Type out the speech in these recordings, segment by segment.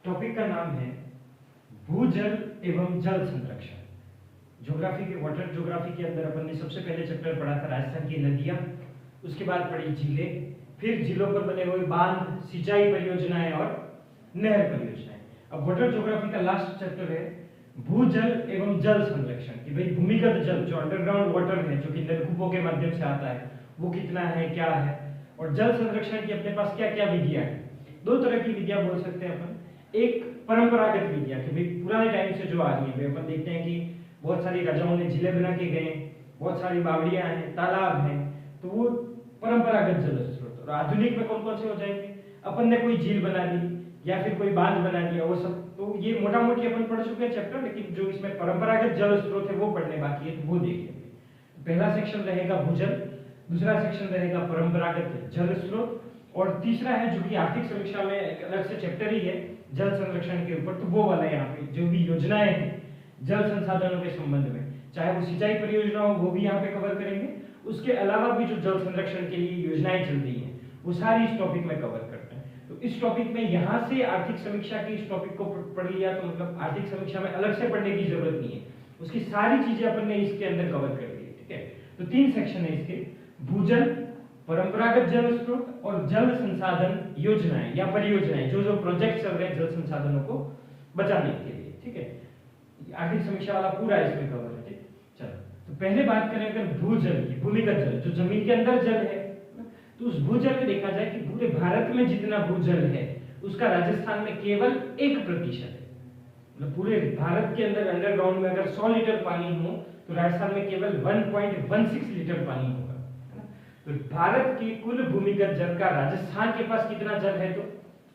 Topic का नाम है भूजल एवं जल संरक्षण। ज्योग्राफी के वाटर ज्योग्राफी के अंदर अपन ने सबसे पहले चैप्टर पढ़ा था राजस्थान की नदियां, उसके बाद पढ़ी झीलें, फिर झीलों पर बने हुए बांध, सिंचाई परियोजनाएं और नहर परियोजनाएं। अब वाटर ज्योग्राफी का लास्ट चैप्टर है भूजल एवं जल संरक्षण कि भाई भूमिगत जल जो अंडरग्राउंड वाटर है जो कि नलकूपों के माध्यम से आता है वो कितना है, क्या है, और जल संरक्षण की अपने पास क्या क्या विधियां है। दो तरह की विधियां बोल सकते हैं अपन। एक परंपरागत विधियां कि भाई पुराने टाइम से जो आ रही है, अपन देखते हैं कि बहुत सारी राजाओं ने झीलें बना के गए, बहुत सारी बावड़ियां हैं, तालाब हैं, तो वो परंपरागत जल स्रोत। और आधुनिक में कौन कौन से हो जाएंगे, अपन ने कोई झील बना ली या फिर कोई बांध बना दिया, वो सब तो ये मोटा मोटी अपन पढ़ चुके हैं चैप्टर, लेकिन जो इसमें परंपरागत जल स्रोत है वो पढ़ने बाकी है, तो वो देख लेंगे। पहला सेक्शन रहेगा भूजल, दूसरा सेक्शन रहेगा परंपरागत जल स्रोत, और तीसरा है जो कि आर्थिक समीक्षा में एक अलग से चैप्टर ही है जल संरक्षण के ऊपर, तो वो वाला यहाँ पे जो भी योजनाएं हैं जल संसाधनों के संबंध में, चाहे वो सिंचाई परियोजना हो वो भी यहाँ पे कवर करेंगे। उसके अलावा भी जो जल संरक्षण के लिए योजनाएं चल रही हैं वो सारी इस टॉपिक में कवर करते हैं। तो इस टॉपिक में यहाँ से आर्थिक समीक्षा की इस टॉपिक को पढ़ लिया तो मतलब आर्थिक समीक्षा में अलग से पढ़ने की जरूरत नहीं है, उसकी सारी चीजें अपन ने इसके अंदर कवर कर दी है। ठीक है, तो तीन सेक्शन है इसके, भूजल, परंपरागत जल स्रोत और जल संसाधन योजनाएं या परियोजनाएं, जो जो प्रोजेक्ट चल रहे हैं जल संसाधनों को बचाने के लिए। ठीक है, आर्थिक समीक्षा वाला पूरा इसमें कवर है। ठीक, चलो तो पहले बात करें अगर भूजल की, भूमिगत जल जो जमीन के अंदर जल है, तो उस भूजल में देखा जाए कि पूरे भारत में जितना भूजल है उसका राजस्थान में केवल 1% है। मतलब पूरे भारत के अंदर अंडरग्राउंड में अगर 100 लीटर पानी हो तो राजस्थान में केवल 1.16 लीटर पानी होगा। तो भारत की कुल भूमिगत जल का राजस्थान के पास कितना जल है, तो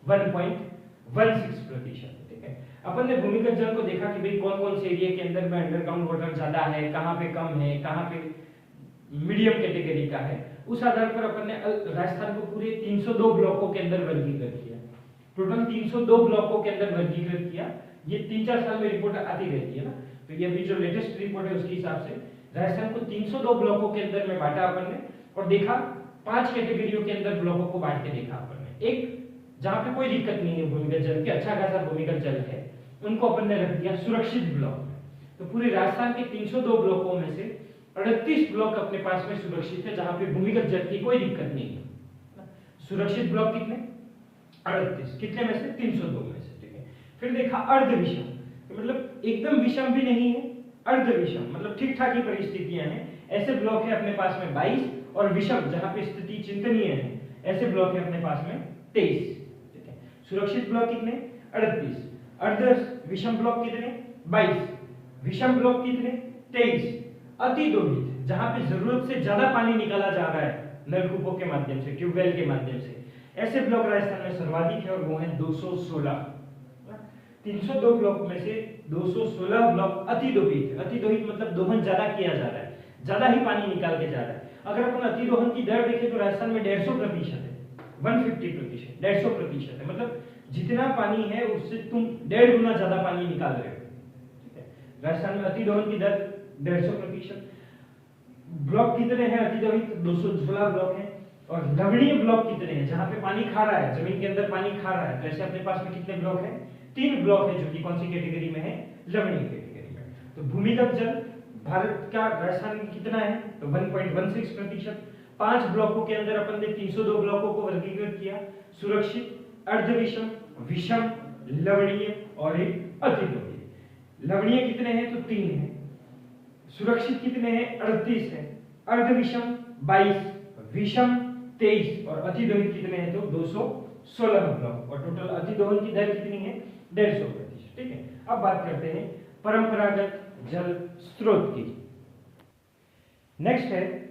1.16%। ठीक है, अपन ने भूमिगत जल को देखा कि भाई कौन कौन से एरिया के अंदर में अंडरग्राउंड वाटर ज्यादा है, कहाँ पे कम है, कहाँ पे मीडियम कैटेगरी का है। उस आधार पर अपन ने राजस्थान को पूरे 302 ब्लॉकों के अंदर वर्गीकृत किया। टोटल 302 ब्लॉकों के अंदर वर्गीकृत किया। ये 3-4 साल में रिपोर्ट आती रहती है ना, तो ये अभी जो लेटेस्ट रिपोर्ट है उसके हिसाब से राजस्थान को 302 ब्लॉकों के अंदर में बांटा अपन ने, और देखा 5 कैटेगरियों के अंदर ब्लॉकों को बांट के देखा अपन ने। एक जहां पे कोई दिक्कत नहीं है भूमिगत जल की, अच्छा खासा भूमिगत जल है, उनको अपन ने रख दिया सुरक्षित ब्लॉक में। तो पूरे राजस्थान के 302 ब्लॉकों में से 38 ब्लॉक अपने पास में सुरक्षित है जहां पे भूमिगत जल की कोई दिक्कत नहीं है। सुरक्षित ब्लॉक कितने, 38, कितने में से, 302 में से। ठीक है, फिर देखा अर्ध विषम, तो मतलब एकदम विषम भी नहीं है, अर्ध विषम मतलब ठीक ठाक ही परिस्थितियां हैं, ऐसे ब्लॉक है अपने पास में 22, और विषम जहां पे स्थिति चिंतनीय है ऐसे ब्लॉक है अपने पास में 23। ठीक है, सुरक्षित ब्लॉक कितने, 38, अर्ध विषम ब्लॉक कितने, 22, विषम ब्लॉक कितने, 23, अति दोहित जहां पे जरूरत से ज्यादा पानी निकाला जा रहा है नलकूपों के माध्यम से, ट्यूबवेल के माध्यम से, ऐसे ब्लॉक राजस्थान में सर्वाधिक है और वो है 216। 302 ब्लॉक में से 216 ब्लॉक अति दोहित। अति दोहित मतलब दोहन ज्यादा किया जा रहा है, ज्यादा ही पानी निकाल के जा रहा है। अगर अपन अति दोहन की दर देखें तो राजस्थान में 150% है, 150%, 150% है, मतलब जितना पानी है उससे तुम 1.5 गुना ज्यादा पानी निकाल रहे हो। ठीक है, राजस्थान में अति दोहन की दर 150%। ब्लॉक कितने हैं अति दोहित, 216 ब्लॉक हैं। और लवणीय ब्लॉक कितने हैं, जहां पे पानी खा रहा है, जमीन के अंदर पानी खा रहा है, तो ऐसे अपने पास में कितने ब्लॉक हैं, 3 ब्लॉक है, जो कि कौन सी कैटेगरी में है, लवणीय कैटेगरी में। तो भूमिगत जल भारत का राजस्थान में कितना है, तो 1.16%। 5 ब्लॉकों के अंदर अपन ने 302 ब्लॉकों को वर्गीकृत किया, सुरक्षित, अर्धविषम, विषम, लवणीय और एक अति दोहित। लवणीय कितने हैं, तो 3 है, सुरक्षित कितने हैं, 38 है, अर्धविषम 22, विषम 23 और अति दोहित कितने हैं, तो 216 ब्लॉक, और टोटल अति दोहन की दर कितनी है, 150%। ठीक है, अब बात करते हैं परंपरागत जल स्रोत की। नेक्स्ट है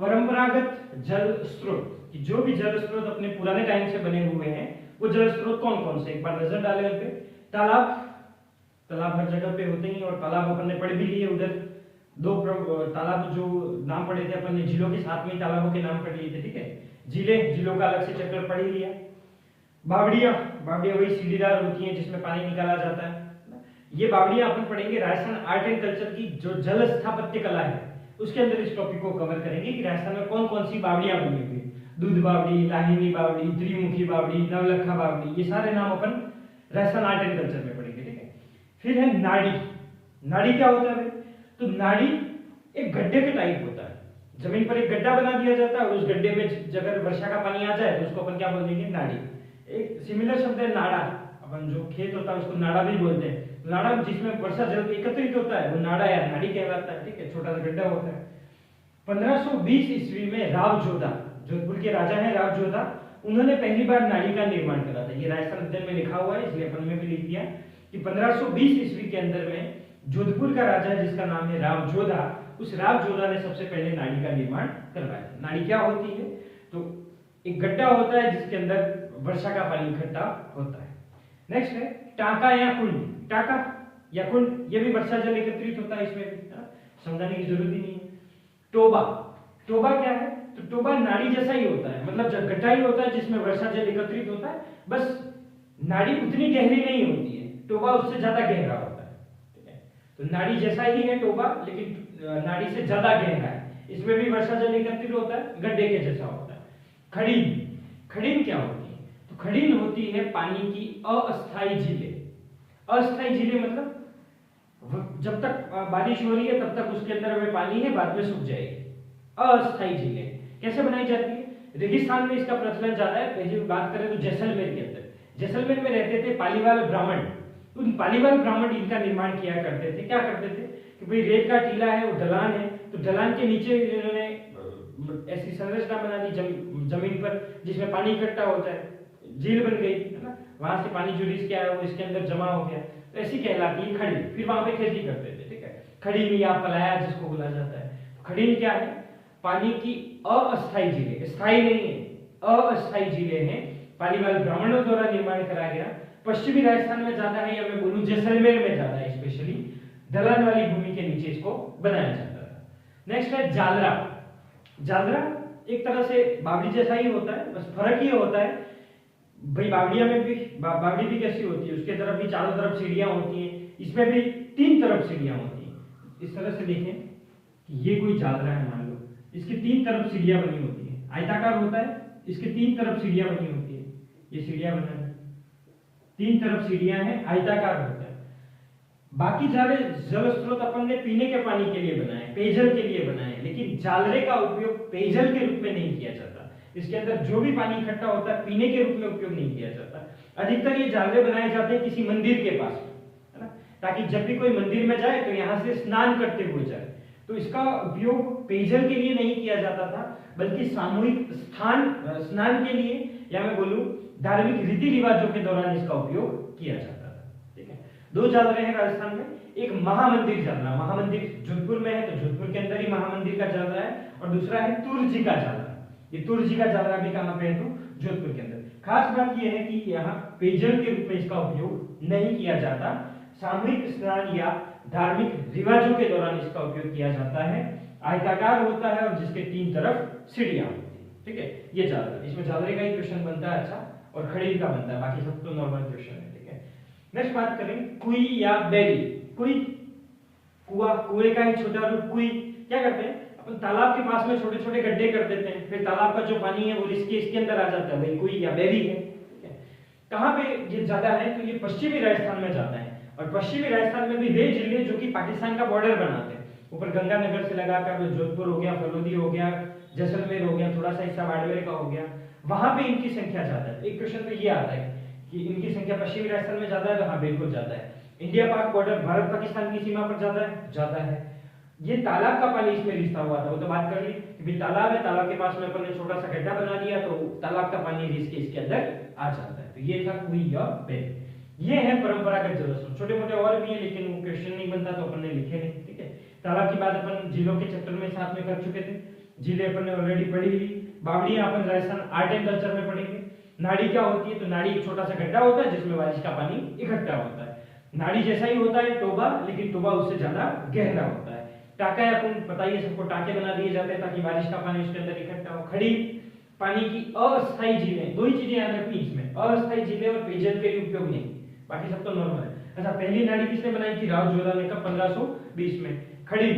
परंपरागत जल स्रोत कि जो भी जल स्रोत अपने पुराने टाइम से बने हुए हैं वो जल स्रोत कौन कौन से, एक बार नजर डालें उन पे। तालाब, तालाब हर जगह पे होते हैं और तालाब अपन ने पढ़ भी लिए, उधर 2 तालाब जो नाम पढ़े थे अपन ने, झीलों के साथ में तालाबों के नाम पढ़ लिए थे। ठीक है, झीलें, झीलों का अलग से चैप्टर पढ़ ही लिया। बावड़ियां, बावड़ियां वही सीढ़ीदार होती हैं जिसमें पानी निकाला जाता है, ये बावड़ियां अपन पढ़ेंगे। राजस्थान आर्ट एंड कल्चर की जो जल स्थापत्य कला है उसके अंदर इस टॉपिक को कवर करेंगे कि राजस्थान में कौन कौन सी बावड़ियां बनी हुई, दूध बावड़ी, लाहिनी बावड़ी, त्रिमुखी बावड़ी, नवलखा बावड़ी, ये सारे नाम अपन राजस्थान आर्ट एंड कल्चर में पढ़ेंगे, ठीक है। फिर है नाड़ी। नाड़ी क्या होता है भाई? तो नाड़ी एक गड्ढे के टाइप होता है, जमीन पर एक गड्ढा बना दिया जाता है और उस गड्ढे में अगर वर्षा का पानी आ जाए तो उसको अपन क्या बोल देंगे? नाड़ी। एक सिमिलर शब्द है नाड़ा, अपन जो खेत होता है उसको नाड़ा भी बोलते हैं। नाड़ा जिसमें वर्षा जल एकत्रित होता है वो नाड़ा या नाड़ी कहलाता है, ठीक है, छोटा सा गड्ढा होता है। 1520 ईस्वी में राव जोधा, जोधपुर के राजा हैं राव जोधा, उन्होंने पहली बार नाड़ी का निर्माण करा था। ये राजस्थान अध्ययन में लिखा हुआ है, इसलिए अपन में भी लिख दिया कि 1520 ईस्वी के अंदर में जोधपुर का राजा है जिसका नाम है राव जोधा, उस राव जोधा ने सबसे पहले नाड़ी का निर्माण करवाया। नाड़ी क्या होती है? तो एक गड्ढा होता है जिसके अंदर वर्षा का पानी इकट्ठा होता है। नेक्स्ट है टाका या कुंड। टाका या कुंड, ये भी वर्षा जल एकत्रित होता है, इसमें भी समझाने की जरूरत ही नहीं है। टोबा। टोबा क्या है? तो टोबा नाड़ी जैसा ही होता है, मतलब जब गड्ढा ही होता है जिसमें वर्षा जल एकत्रित होता है, बस नाड़ी उतनी गहरी नहीं होती है, टोबा उससे ज्यादा गहरा होता है, ठीक है। तो नाड़ी जैसा ही है टोबा, लेकिन नाड़ी से ज्यादा गहरा है, इसमें भी वर्षा जल एकत्रित होता है, गड्ढे के जैसा होता है। खड़ीन। खड़ीन क्या होती है? तो खड़ीन होती है पानी की अस्थायी झीलें। अस्थायी झीलें मतलब जब तक बारिश हो रही है तब तक उसके अंदर में पानी है, बाद में सूख जाएगी। अस्थायी झीलें कैसे बनाई जाती है? रेगिस्तान में इसका प्रचलन ज्यादा है। पहले बात करें तो जैसलमेर के अंदर, जैसलमेर में रहते थे पालीवाल ब्राह्मण। उन पालीवाल ब्राह्मण इनका निर्माण किया करते थे। क्या करते थे कि भाई रेत का टीला है, वो ढलान है, तो ढलान के नीचे इन्होंने ऐसी संरचना बना दी जमीन पर जिसमें पानी इकट्ठा होता है, झील बन गई, है ना। वहां से पानी जो रिस के आया वो इसके अंदर जमा हो गया, तो ऐसी कहलाती है खड़ी। फिर वहां पे खेती करते थे, ठीक है। खड़ी या पलाया जिसको बोला जाता है। खड़ी क्या है? पानी की अस्थायी झीलें, स्थायी नहीं है, अस्थायी झीलें हैं, पालीवाल ब्राह्मणों द्वारा निर्माण कराया गया। पश्चिमी राजस्थान में ज्यादा है, या मैं बोलूं जैसलमेर में ज्यादा है, स्पेशली ढलान वाली भूमि के नीचे इसको बनाया जाता था। नेक्स्ट है जालरा। जालरा एक तरह से बावड़ी जैसा ही होता है, बस फर्क ये होता है भाई बावड़िया में भी बावड़ी भी कैसी होती है, उसके तरफ भी चारों तरफ सीढ़ियां होती हैं, इसमें भी 3 तरफ सीढ़ियां होती हैं। इस तरह से देखें कि ये कोई जालरा है, मान लो इसकी 3 तरफ सीढ़ियां बनी होती है, आयताकार होता है, इसके 3 तरफ सीढ़ियां बनी होती है, ये सीढ़ियां बना है, 3 तरफ सीढ़ियां हैं, आयताकार होता है। बाकी सारे जल स्रोत अपन ने पीने के पानी के लिए बनाए, पेयजल के लिए बनाए, लेकिन जालरे का उपयोग पेयजल के रूप में नहीं किया जाता। इसके अंदर जो भी पानी इकट्ठा होता है पीने के रूप में उपयोग नहीं किया जाता। अधिकतर ये जालरे बनाए जाते हैं किसी मंदिर के पास, है ना, ताकि जब भी कोई मंदिर में जाए तो यहाँ से स्नान करते हुए जाए। तो इसका उपयोग पेयजल के लिए नहीं किया जाता था, बल्कि सामूहिक स्नान के लिए, या मैं बोलूं धार्मिक रीति रिवाजों के दौरान इसका उपयोग किया जाता था, ठीक है। 2 जालरे हैं राजस्थान में, एक महामंदिर जालरा, महामंदिर जोधपुर में है तो जोधपुर के अंदर ही महामंदिर का जालरा है, और दूसरा है तुरजी का जालरा। ये तुरजी का जालरा भी कहां पे है? तो जोधपुर के अंदर। खास बात यह है कि यहाँ पेयजल के रूप में इसका उपयोग नहीं किया जाता, सामूहिक स्नान या धार्मिक रिवाजों के दौरान इसका उपयोग किया जाता है। आयताकार होता है और जिसके 3 तरफ सीढ़ियां होती है, ठीक है। ये जालरा, इसमें जालरे का ही क्वेश्चन बनता है, अच्छा, और खड़ी का बनता है, बाकी सब तो नॉर्मल क्वेश्चन है, ठीक है। नेक्स्ट बात करें कुई या बेरी। कुई, कुआ, कुएं का ही छोटा रूप कुई। क्या करते हैं अपन? तालाब के पास में छोटे छोटे गड्ढे कर देते हैं, फिर तालाब का जो पानी है वो इसके अंदर आ जाता है, वही कुई या बेरी है, ठीक है। कहां पे ये ज्यादा है? तो ये पश्चिमी राजस्थान में ज्यादा है, और पश्चिमी राजस्थान में भी वे जिले जो कि पाकिस्तान का बॉर्डर बनाते हैं, ऊपर गंगानगर से लगाकर जोधपुर हो गया, फलोदी हो गया, जैसलमेर हो गया, थोड़ा सा हिस्सा बाड़मेर का हो गया, वहां पे इनकी संख्या ज्यादा है। एक क्वेश्चन तो ये आता है कि इनकी संख्या पश्चिमी राजस्थान में ज्यादा है, तो हाँ बिल्कुल ज्यादा है। इंडिया पाक बॉर्डर, भारत पाकिस्तान की सीमा पर ज्यादा है, ज्यादा है। ये तालाब का पानी इसमें रिसता हुआ था, वो तो बात कर ली कि भी तालाब है, तालाब के पास में अपन ने छोटा सा गड्ढा बना दिया तो तालाब का पानी रिस के इसके अंदर आ जाता है। तो ये था कुई या बेरी। ये है परंपरागत जल स्रोत, छोटे मोटे और भी है लेकिन वो क्वेश्चन नहीं बनता तो अपन ने लिखे नहीं, ठीक है। तालाब की बात अपन झीलों के चैप्टर में साथ में कर चुके थे, झीलें अपन ने ऑलरेडी पढ़ी ली। बावड़ियां अपन राजस्थान आर्ट एंड कल्चर में पढ़ेंगे। नाड़ी क्या होती है? तो नाड़ी एक छोटा सा गड्ढा होता है जिसमें बारिश का पानी इकट्ठा होता है। नाड़ी जैसा ही होता है टोबा, लेकिन टोबा उससे ज्यादा गहरा होता है। टाका या कुंड, बताइए सबको, टाके बना दिए जाते हैं ताकि बारिश का पानी उसके अंदर इकट्ठा हो। खड़ी, पानी की अस्थायी झीलें, 2 ही चीजें याद रखनी इसमें, अस्थायी झीलें और पेयजल के लिए उपयोग नहीं, बाकी सब तो नॉर्मल है। अच्छा, पहली नाड़ी किसने बनाई थी? राव जोधा ने, कब? 1520 में। खड़ी,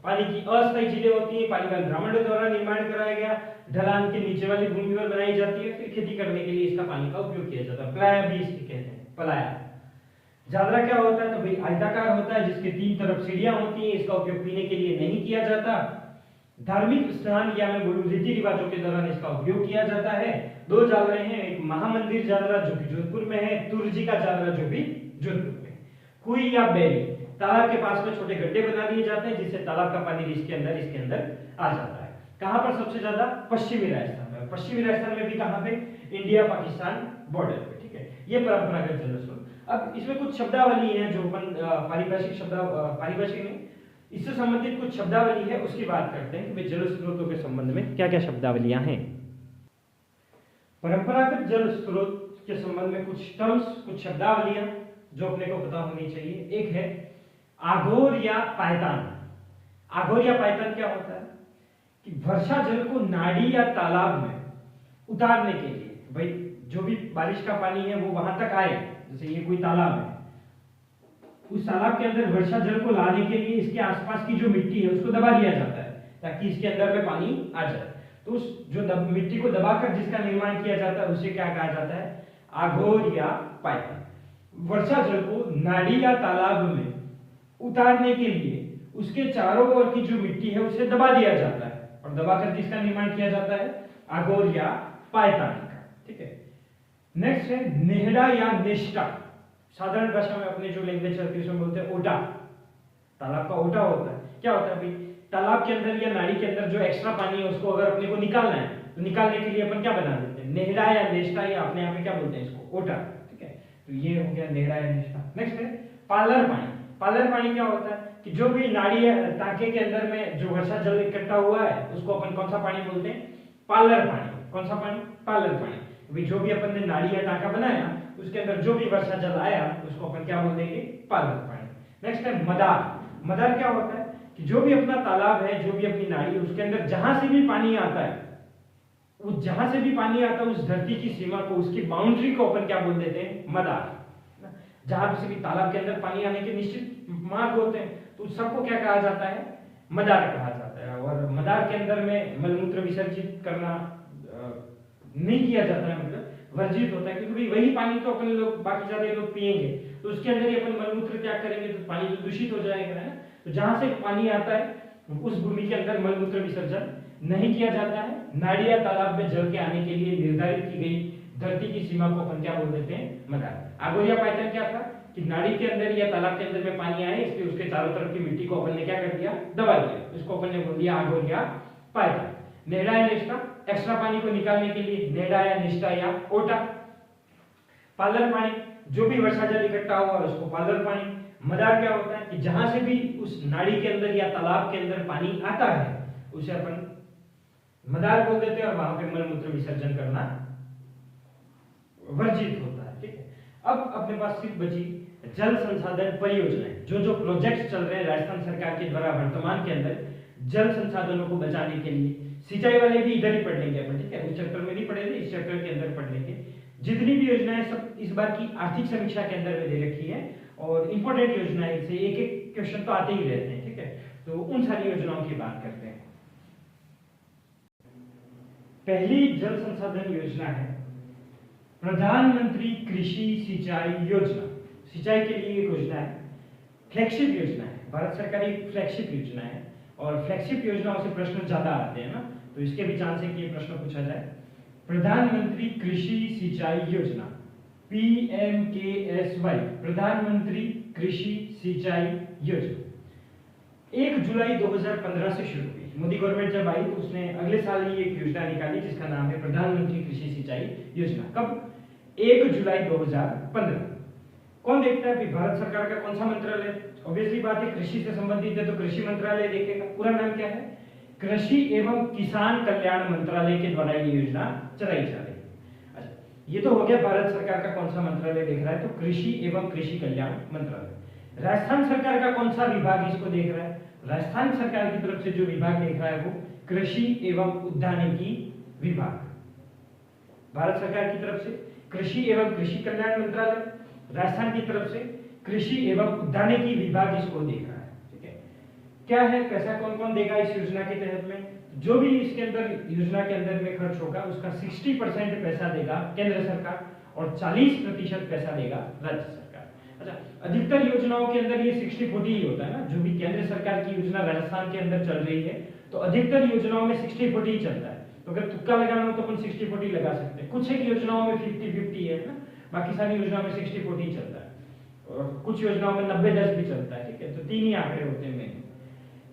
पानी की अस्थायी झीलें होती है, पालीवाल ब्राह्मणों द्वारा निर्माण कराया गया, ढलान के नीचे वाली भूमि पर बनाई जाती है, फिर खेती करने के लिए इसका पानी का उपयोग किया जाता है, प्लाया भी इसके कहते हैं। पलाया। जादरा क्या होता है? तो भाई आयताकार होता है जिसके 3 तरफ सीढ़ियां होती हैं। इसका उपयोग पीने के लिए नहीं किया जाता। धार्मिक स्नान या मैं बोलूं रीति रिवाजों के दौरान इसका उपयोग किया जाता है। 2 जादरे हैं, एक महामंदिर जादरा जो कि जोधपुर में है, तुर्जी का जादरा जो भी जोधपुर में। कुई या बैरी, तालाब के पास में छोटे गड्ढे बना दिए जाते हैं जिससे तालाब का पानी इसके अंदर आ जाता है। कहां पर सबसे ज्यादा? पश्चिमी राजस्थान में। पश्चिमी राजस्थान में भी कहां पे? इंडिया पाकिस्तान बॉर्डर पे, ठीक है। ये परंपरागत जल स्रोत। अब इसमें कुछ शब्दावली है जो अपन पारिभाषिक नहीं, इससे संबंधित कुछ शब्दावली है, उसकी बात करते हैं कि भाई जल स्रोतों के संबंध में क्या क्या शब्दावलियां हैं। परंपरागत जल स्रोत के संबंध में कुछ टर्म्स, कुछ शब्दावलियां जो अपने को पता होनी चाहिए। एक है आघोर या पायतान। आघोर या पायतान क्या होता है कि वर्षा जल को नाड़ी या तालाब में उतारने के लिए, भाई जो भी बारिश का पानी है वो वहां तक आए, जैसे ये कोई तालाब है, उस तालाब के अंदर वर्षा जल को लाने के लिए इसके आसपास की जो मिट्टी है उसको दबा दिया जाता है ताकि इसके अंदर में पानी आ जाए। तो उस जो मिट्टी को दबाकर जिसका निर्माण किया जाता है उसे क्या कहा जाता है? आघोर या पायतान। वर्षा जल को नाड़ी या तालाब में उतारने के लिए उसके चारों ओर की जो मिट्टी है उसे दबा दिया जाता है और दबाकर जिसका निर्माण किया जाता है आघोर या पायतान का, ठीक है। नेक्स्ट है नेहड़ा या नेष्टा। साधारण भाषा में अपने जो लैंग्वेज चलती है उसमें बोलते हैं ओटा। तालाब का ओटा होता है। क्या होता है भाई? तालाब के अंदर या नाड़ी के अंदर जो एक्स्ट्रा पानी है उसको अगर अपने को निकालना है तो निकालने के लिए अपन क्या बना देते हैं? नेहड़ा या नेष्टा, या अपने यहाँ पे क्या बोलते हैं इसको? ओटा, ठीक है। तो ये हो गया नेहड़ा या नेष्टा। नेक्स्ट है पालर पानी। पालर पानी क्या होता है कि जो भी नाड़ी या टांके के अंदर में जो वर्षा जल इकट्ठा हुआ है उसको अपन कौन सा पानी बोलते हैं? पालर पानी। कौन सा पानी? पालर पानी। अभी जो भी अपन ने नाड़ी या टांका बनाया उसके अंदर जो भी वर्षा जल आया उसको अपन क्या बोल देंगे? पालर पानी। नेक्स्ट है मदार। मदार क्या होता है कि जो भी अपना तालाब है, जो भी अपनी नाड़ी है, उसके अंदर जहां से भी पानी आता है, उस जहां से भी पानी आता है उस धरती की सीमा को, उसकी बाउंड्री को अपन क्या बोल देते हैं? मदार। जहां से भी तालाब के अंदर पानी आने के निश्चित मार्ग होते हैं तो उस सबको क्या कहा जाता है? मदार कहा जाता है। और मदार के अंदर में मलमूत्र विसर्जित करना नहीं किया जाता है, मतलब वर्जित होता है, क्योंकि वही पानी तो अपन लोग बाकी ज्यादा लोग पिएंगे तो उसके अंदर ही अपन मलमूत्र त्याग करेंगे तो पानी तो दूषित हो जाएगा, है ना। तो जहां से पानी आता है उस भूमि के अंदर मलमूत्र विसर्जन नहीं किया जाता है। नाड़ी या तालाब में जल के आने के लिए निर्धारित की गई धरती की सीमा को अपन क्या बोल देते हैं? मदार। आघोर या पायतान क्या था कि नाड़ी के अंदर या तालाब के अंदर में पानी आए इसलिए उसके चारों तरफ की मिट्टी को अपन ने क्या कर दिया? दबा दिया। इसको अपन ने बोल दिया आघोर या पायतान। नेहड़ा या निष्ठा, एक्स्ट्रा पानी को निकालने के लिए नेहड़ा या निष्ठा या ओटा। पालर पानी, जो भी वर्षा जल इकट्ठा हुआ उसको पालर पानी। मदार क्या होता है कि जहां से भी उस नाड़ी के अंदर या तालाब के अंदर पानी आता है उसे अपन मदार बोल देते हैं और वहां पे मलमूत्र विसर्जन करना वर्जित होता है, ठीक है। अब अपने पास सिर्फ बची जल संसाधन परियोजनाएं, जो प्रोजेक्ट्स चल रहे हैं राजस्थान सरकार के द्वारा वर्तमान के अंदर जल संसाधनों को बचाने के लिए। सिंचाई वाले भी इधर ही पढ़ लेंगे अपन, ठीक है। उस चैप्टर में नहीं पढ़ेंगे, इस चैप्टर के अंदर पढ़ लेंगे। जितनी भी योजनाएं सब इस बार की आर्थिक समीक्षा के अंदर में दे रखी है और इंपॉर्टेंट योजनाएं से एक एक क्वेश्चन तो आते ही रहते हैं, ठीक है। तो उन सारी योजनाओं की बात करते हैं। पहली जल संसाधन योजना है प्रधानमंत्री कृषि सिंचाई योजना। सिंचाई के लिए एक योजना है, फ्लैगशिप योजना है, भारत सरकार की फ्लैगशिप योजना है और फ्लैगशिप योजनाओं से प्रश्न ज्यादा आते हैं ना, तो इसके भी चांस है कि ये प्रश्न पूछा जाए। प्रधानमंत्री कृषि सिंचाई योजना, PMKSY, प्रधानमंत्री कृषि सिंचाई योजना 1 जुलाई 2015 से शुरू हुई। मोदी गवर्नमेंट जब आई तो उसने अगले साल ही एक योजना निकाली जिसका नाम है प्रधानमंत्री कृषि सिंचाई योजना। कब? 1 जुलाई 2015। कौन देखता है? भारत सरकार का कौन सा मंत्रालय? ऑब्वियसली बात है, कृषि से संबंधित है तो कृषि मंत्रालय देखेगा। पूरा नाम क्या है? कृषि एवं किसान कल्याण मंत्रालय के द्वारा ये योजना चलाई जा रही है। अच्छा, ये तो हो गया भारत सरकार का कौन सा मंत्रालय देख रहा है, तो कृषि एवं कृषि कल्याण मंत्रालय। राजस्थान सरकार का कौन सा विभाग इसको देख रहा है? राजस्थान सरकार की तरफ से जो विभाग देख रहा है वो कृषि एवं उद्यानिकी विभाग। भारत सरकार की तरफ से कृषि एवं कृषि कल्याण मंत्रालय, राजस्थान की तरफ से कृषि एवं उद्यानिकी विभाग इसको देख रहा है, ठीक है। क्या है, पैसा कौन कौन देगा इस योजना के तहत में? जो भी इसके अंदर योजना के अंदर में खर्च होगा उसका 60% पैसा देगा केंद्र सरकार और 40% पैसा देगा राज्य सरकार। अच्छा, अधिकतर योजनाओं के अंदर ये 60-40 ही होता है ना, जो भी केंद्र सरकार की योजना राजस्थान के अंदर चल रही है तो अधिकतर योजनाओं में 60-40 ही चलता है। तो अगर तुक्का लगाना हो तो अपन 60-40 लगा सकते हैं। कुछ एक योजनाओं में 50-50 है ना, बाकी सारी योजनाओं में 60-40 चलता है और कुछ योजनाओं में 90-10 भी चलता है। ठीक है, तो 3 ही आंकड़े होते हैं मेन।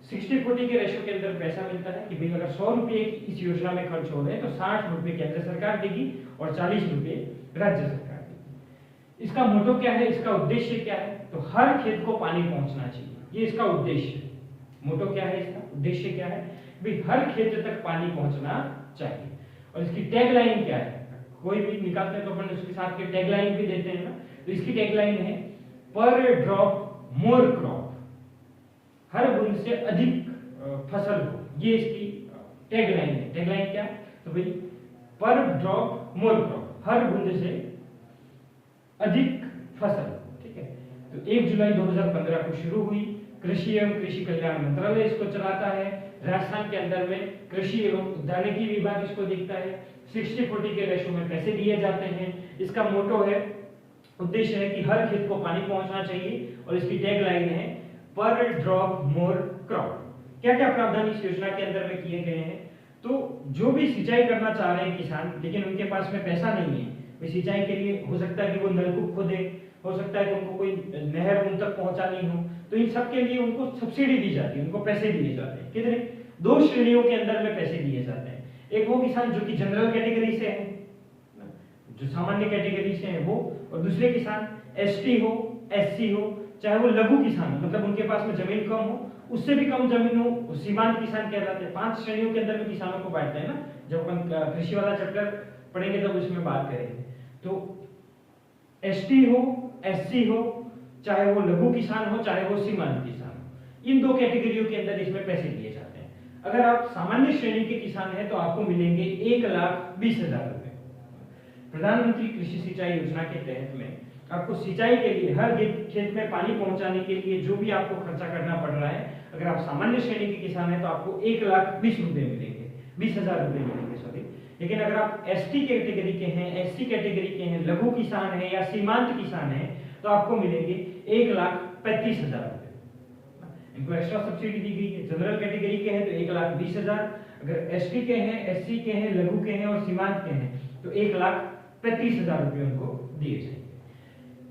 60-40 के रेशो के अंदर पैसा मिलता है कि भाई अगर 100 रुपए इस योजना में खर्च हो रहे हैं तो 60 रुपए केंद्र सरकार देगी और 40 रुपए राज्य सरकार देगी। इसका मोटो क्या है, इसका उद्देश्य क्या है, तो हर खेत को पानी पहुंचना चाहिए, ये इसका उद्देश्य है। मोटो क्या है, इसका उद्देश्य क्या है, भाई हर खेत तक पानी पहुंचना चाहिए। और इसकी टैगलाइन क्या है, कोई भी निकालते हैं तो अपन उसके साथ के टैगलाइन भी देते हैं ना, तो इसकी टैगलाइन है पर ड्रॉप मोर क्रॉप, हर बूंद से अधिक फसल हो, ये इसकी टैगलाइन है। टैगलाइन क्या है, तो भाई पर ड्रॉप मोर क्रॉप, हर बूंद से अधिक फसल। ठीक है, तो 1 जुलाई 2015 को शुरू हुई। कृषि एवं कृषि कल्याण मंत्रालय इसको चलाता है। राजस्थान के अंदर में कृषि एवं उद्यानिकी विभाग इसको देखता है। 60-40 के रेशो में पैसे दिए जाते हैं। इसका मोटो है, उद्देश्य है कि हर खेत को पानी पहुंचना चाहिए और इसकी टैगलाइन है पर ड्रॉप मोर क्रॉप। क्या क्या प्रावधान इस योजना के अंदर में किए गए हैं, तो जो भी सिंचाई करना चाह रहे हैं किसान लेकिन उनके पास में पैसा नहीं है, वे सिंचाई के लिए हो सकता है कि वो नलकूप खोदे, हो सकता है कि उनको कोई नहर उन तक पहुंचानी हो, तो इन सब के लिए उनको सब्सिडी दी जाती है, उनको पैसे दिए जाते हैं। कितने, 2 श्रेणियों के अंदर में पैसे दिए जाते हैं। एक वो किसान जो कि जनरल कैटेगरी से है, जो सामान्य कैटेगरी से है वो, और दूसरे किसान एसटी हो, एससी हो, चाहे वो लघु किसान हो, मतलब उनके पास में जमीन कम हो, उससे भी कम जमीन हो, सीमांत किसान कहलाते हैं। 5 श्रेणियों के अंदर में किसानों को बांटते हैं ना, जब अपन कृषि वाला चैप्टर पढ़ेंगे तब उसमें बात करेंगे। तो एसटी हो, एससी हो, चाहे वो लघु किसान हो, चाहे वो सीमांत किसान हो, इन 2 कैटेगरियों के अंदर इसमें पैसे दिए जाते हैं। अगर आप सामान्य श्रेणी के किसान हैं तो आपको मिलेंगे 1,20,000 रुपए। प्रधानमंत्री कृषि सिंचाई योजना के तहत में आपको सिंचाई के लिए हर खेत में पानी पहुंचाने के लिए जो भी आपको खर्चा करना पड़ रहा है, अगर आप सामान्य श्रेणी के किसान हैं तो आपको 1,20,000 रुपए मिलेंगे, 20,000 रुपए मिलेंगे, सॉरी। लेकिन अगर आप एसटी कैटेगरी के हैं, एससी कैटेगरी के हैं, लघु किसान हैं या सीमांत किसान हैं तो आपको मिलेंगे 1,35,000 रुपए। इनको एक्स्ट्रा सब्सिडी दी गई है। जनरल कैटेगरी के हैं तो 1,20,000, अगर एसटी के हैं, एससी के हैं, लघु के हैं और सीमांत के हैं तो 1,35,000 रुपए उनको दिए जाएंगे।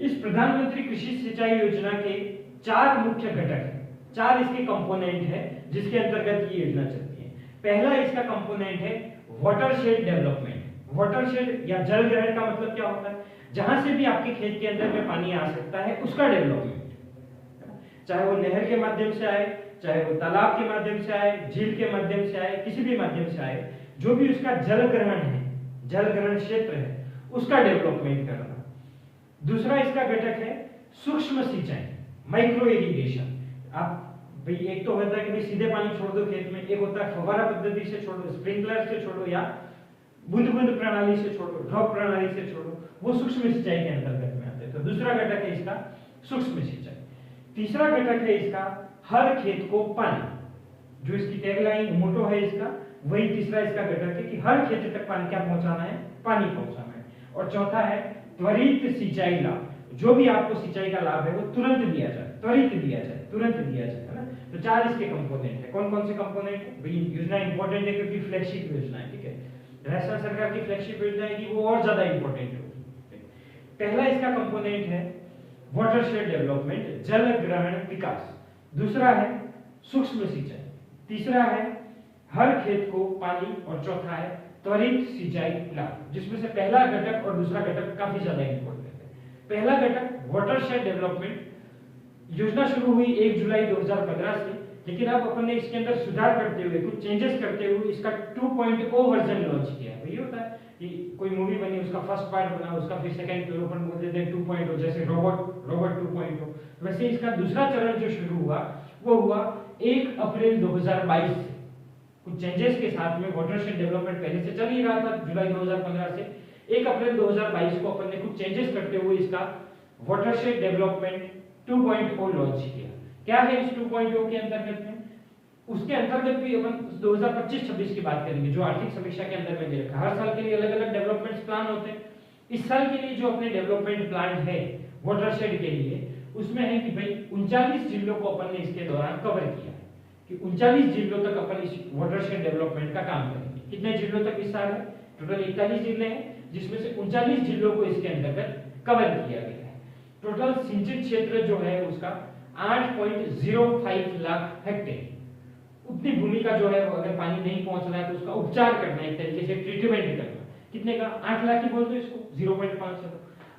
इस प्रधानमंत्री कृषि सिंचाई योजना के 4 मुख्य घटक हैं, 4 इसके कंपोनेंट हैं जिसके अंतर्गत ये योजना चलती है। पहला इसका कंपोनेंट है वाटरशेड डेवलपमेंट। वाटरशेड या जल ग्रहण का मतलब क्या होता है, जहां से भी आपके खेत के अंदर में पानी आ सकता है उसका डेवलपमेंट, चाहे वो नहर के माध्यम से आए, चाहे वो तालाब के माध्यम से आए, झील के माध्यम से आए, किसी भी माध्यम से आए, जो भी उसका जल ग्रहण है, जल ग्रहण क्षेत्र है, उसका डेवलपमेंट करना। दूसरा इसका घटक है सूक्ष्म सिंचाई, माइक्रो इरिगेशन। आप भाई एक तो होता है कि भाई सीधे पानी छोड़ दो खेत में, एक होता है फव्वारा पद्धति से छोड़ो, स्प्रिंकलर से छोड़ो या बूंद बूंद प्रणाली से छोड़ो, ड्रॉप प्रणाली से छोड़ो, वो सूक्ष्म सिंचाई के अंतर्गत में आते हैं। तो दूसरा घटक है इसका सूक्ष्म सिंचाई। तीसरा घटक है इसका हर खेत को पानी, जो इसकी टैगलाइन मोटो है इसका, वही तीसरा इसका घटक है कि हर खेत तक पानी क्या पहुंचाना है, पानी पहुंचाना है। और चौथा है त्वरित सिंचाई लाभ, जो भी आपको सिंचाई का लाभ है वो तुरंत दिया जाए, त्वरित दिया जाए, तुरंत दिया जाए, है ना। तो 4 इसके कंपोनेंट है। कौन कौन से कंपोनेंट है, योजना इंपॉर्टेंट है क्योंकि फ्लैगशिप योजना है, ठीक है। राजस्थान सरकार की फ्लैगशिप योजना है कि वो और ज्यादा इंपॉर्टेंट है। पहला इसका कंपोनेंट है वाटरशेड डेवलपमेंट, जल ग्रहण विकास। दूसरा है सूक्ष्म सिंचाई, तीसरा है हर खेत को पानी और चौथा है त्वरित सिंचाई लाभ, जिसमें से पहला घटक और दूसरा घटक काफी ज्यादा इंपॉर्टेंट है। पहला घटक वाटरशेड डेवलपमेंट, योजना शुरू हुई 1 जुलाई 2015 से, लेकिन अब अपन ने इसके अंदर सुधार करते हुए, कुछ चेंजेस करते हुए इसका 2.0 वर्जन लॉन्च किया। वही होता है कि कोई मूवी बनी, उसका फर्स्ट पार्ट बना, उसका फिर सेकंड तो अपन बोल देते हैं 2.0, जैसे रोबोट 2.0। वैसे इसका दूसरा चरण जो शुरू हुआ वो हुआ 1 अप्रैल 2022 से। कुछ चेंजेस के साथ में वाटरशेड डेवलपमेंट पहले से चल ही रहा था जुलाई 2015 से, 1 अप्रैल 2022 को अपन ने कुछ चेंजेस करते हुए इसका वाटरशेड डेवलपमेंट 2.0 लॉन्च किया। क्या है इस 2.0 के अंतर्गत में, उसके अंतर्गत भी अपन 2025-26 की बात करेंगे, जो आर्थिक समीक्षा के अंदर में दे रखा है। हर साल के लिए अलग अलग डेवलपमेंट प्लान होते हैं, इस साल के लिए जो अपने डेवलपमेंट प्लान है वाटरशेड के लिए, उसमें है कि भाई 39 जिलों को अपन ने इसके दौरान कवर किया है कि 39 जिलों तक अपन इस वाटरशेड डेवलपमेंट का काम करेंगे। कितने जिलों तक इस साल है? टोटल 41 जिले हैं, जिसमें से 39 जिलों को इसके अंतर्गत कवर किया गया है। टोटल सिंचित क्षेत्र जो है उसका 8.05 लाख हेक्टेयर। उतनी भूमि का जो है वो अगर पानी नहीं पहुंच रहा है तो उसका उपचार करना, एक तरीके से ट्रीटमेंट करना। कितने का? 8 लाख ही बोल दो इसको, 0.5 से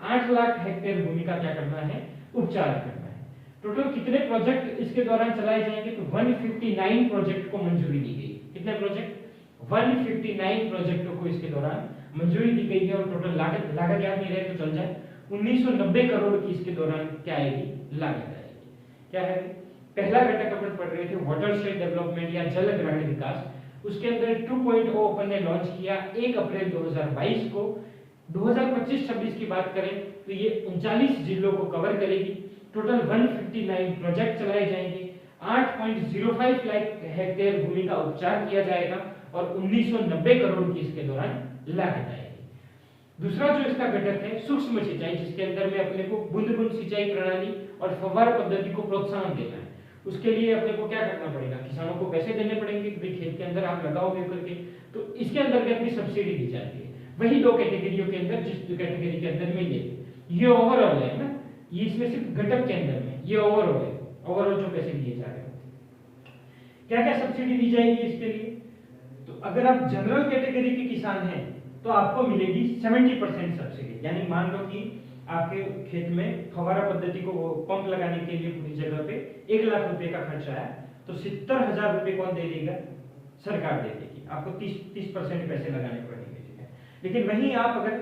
8 लाख हेक्टेयर भूमि का क्या करना है? उपचार करना है। टोटल कितने प्रोजेक्ट इसके दौरान चलाए जाएंगे? तो 159 प्रोजेक्ट को मंजूरी दी गई। कितने प्रोजेक्ट? 159 प्रोजेक्टों को इसके दौरान मंजूरी दी गई है। और टोटल लागत याद नहीं रहे तो चल जाए, 1990 करोड़ की इसके दौरान क्या आएगी? लागत आएगी। क्या है? पहला घटक अपन पढ़ रहे थे वाटरशेड डेवलपमेंट या जल ग्रहण विकास। उसके अंदर 2.0 अपन ने लॉन्च किया 1 अप्रैल 2022 को। 2025-26 की बात करें तो ये 39 जिलों को कवर करेगी। टोटल 159 प्रोजेक्ट चलाए जाएंगे, 8.05 लाख हेक्टेयर भूमि का उपचार किया जाएगा और 1990 करोड़ की इसके दौरान लागत आएगी। दूसरा जो इसका घटक है सूक्ष्म सिंचाई, जिसके अंदर में अपने को बूंद बूंद सिंचाई प्रणाली और फव्वारा पद्धति को प्रोत्साहन देना है। उसके लिए अपने को क्या करना पड़ेगा? किसानों को पैसे देने पड़ेंगे कि भाई खेत के अंदर आप लगाओगे करके, तो इसके अंतर्गत भी सब्सिडी दी जाती है। वही दो कैटेगरियों के अंदर, जिस कैटेगरी के अंदर में ये ओवरऑल है ना, ये इसमें सिर्फ घटक के अंदर में ये ओवरऑल है, ओवरऑल जो पैसे दिए जा रहे हैं। क्या क्या सब्सिडी दी जाएगी इसके लिए? तो अगर आप जनरल कैटेगरी के किसान हैं तो आपको मिलेगी 70% सब्सिडी। यानी मान लो कि आपके खेत में फव्वारा पद्धति को पंप लगाने के लिए पूरी जगह पे 1 लाख रुपए का खर्चा है, तो 70,000 रुपए कौन दे देगा? सरकार दे देगी। आपको 30% पैसे लगाने पड़ेंगे, ठीक है। लेकिन वहीं आप अगर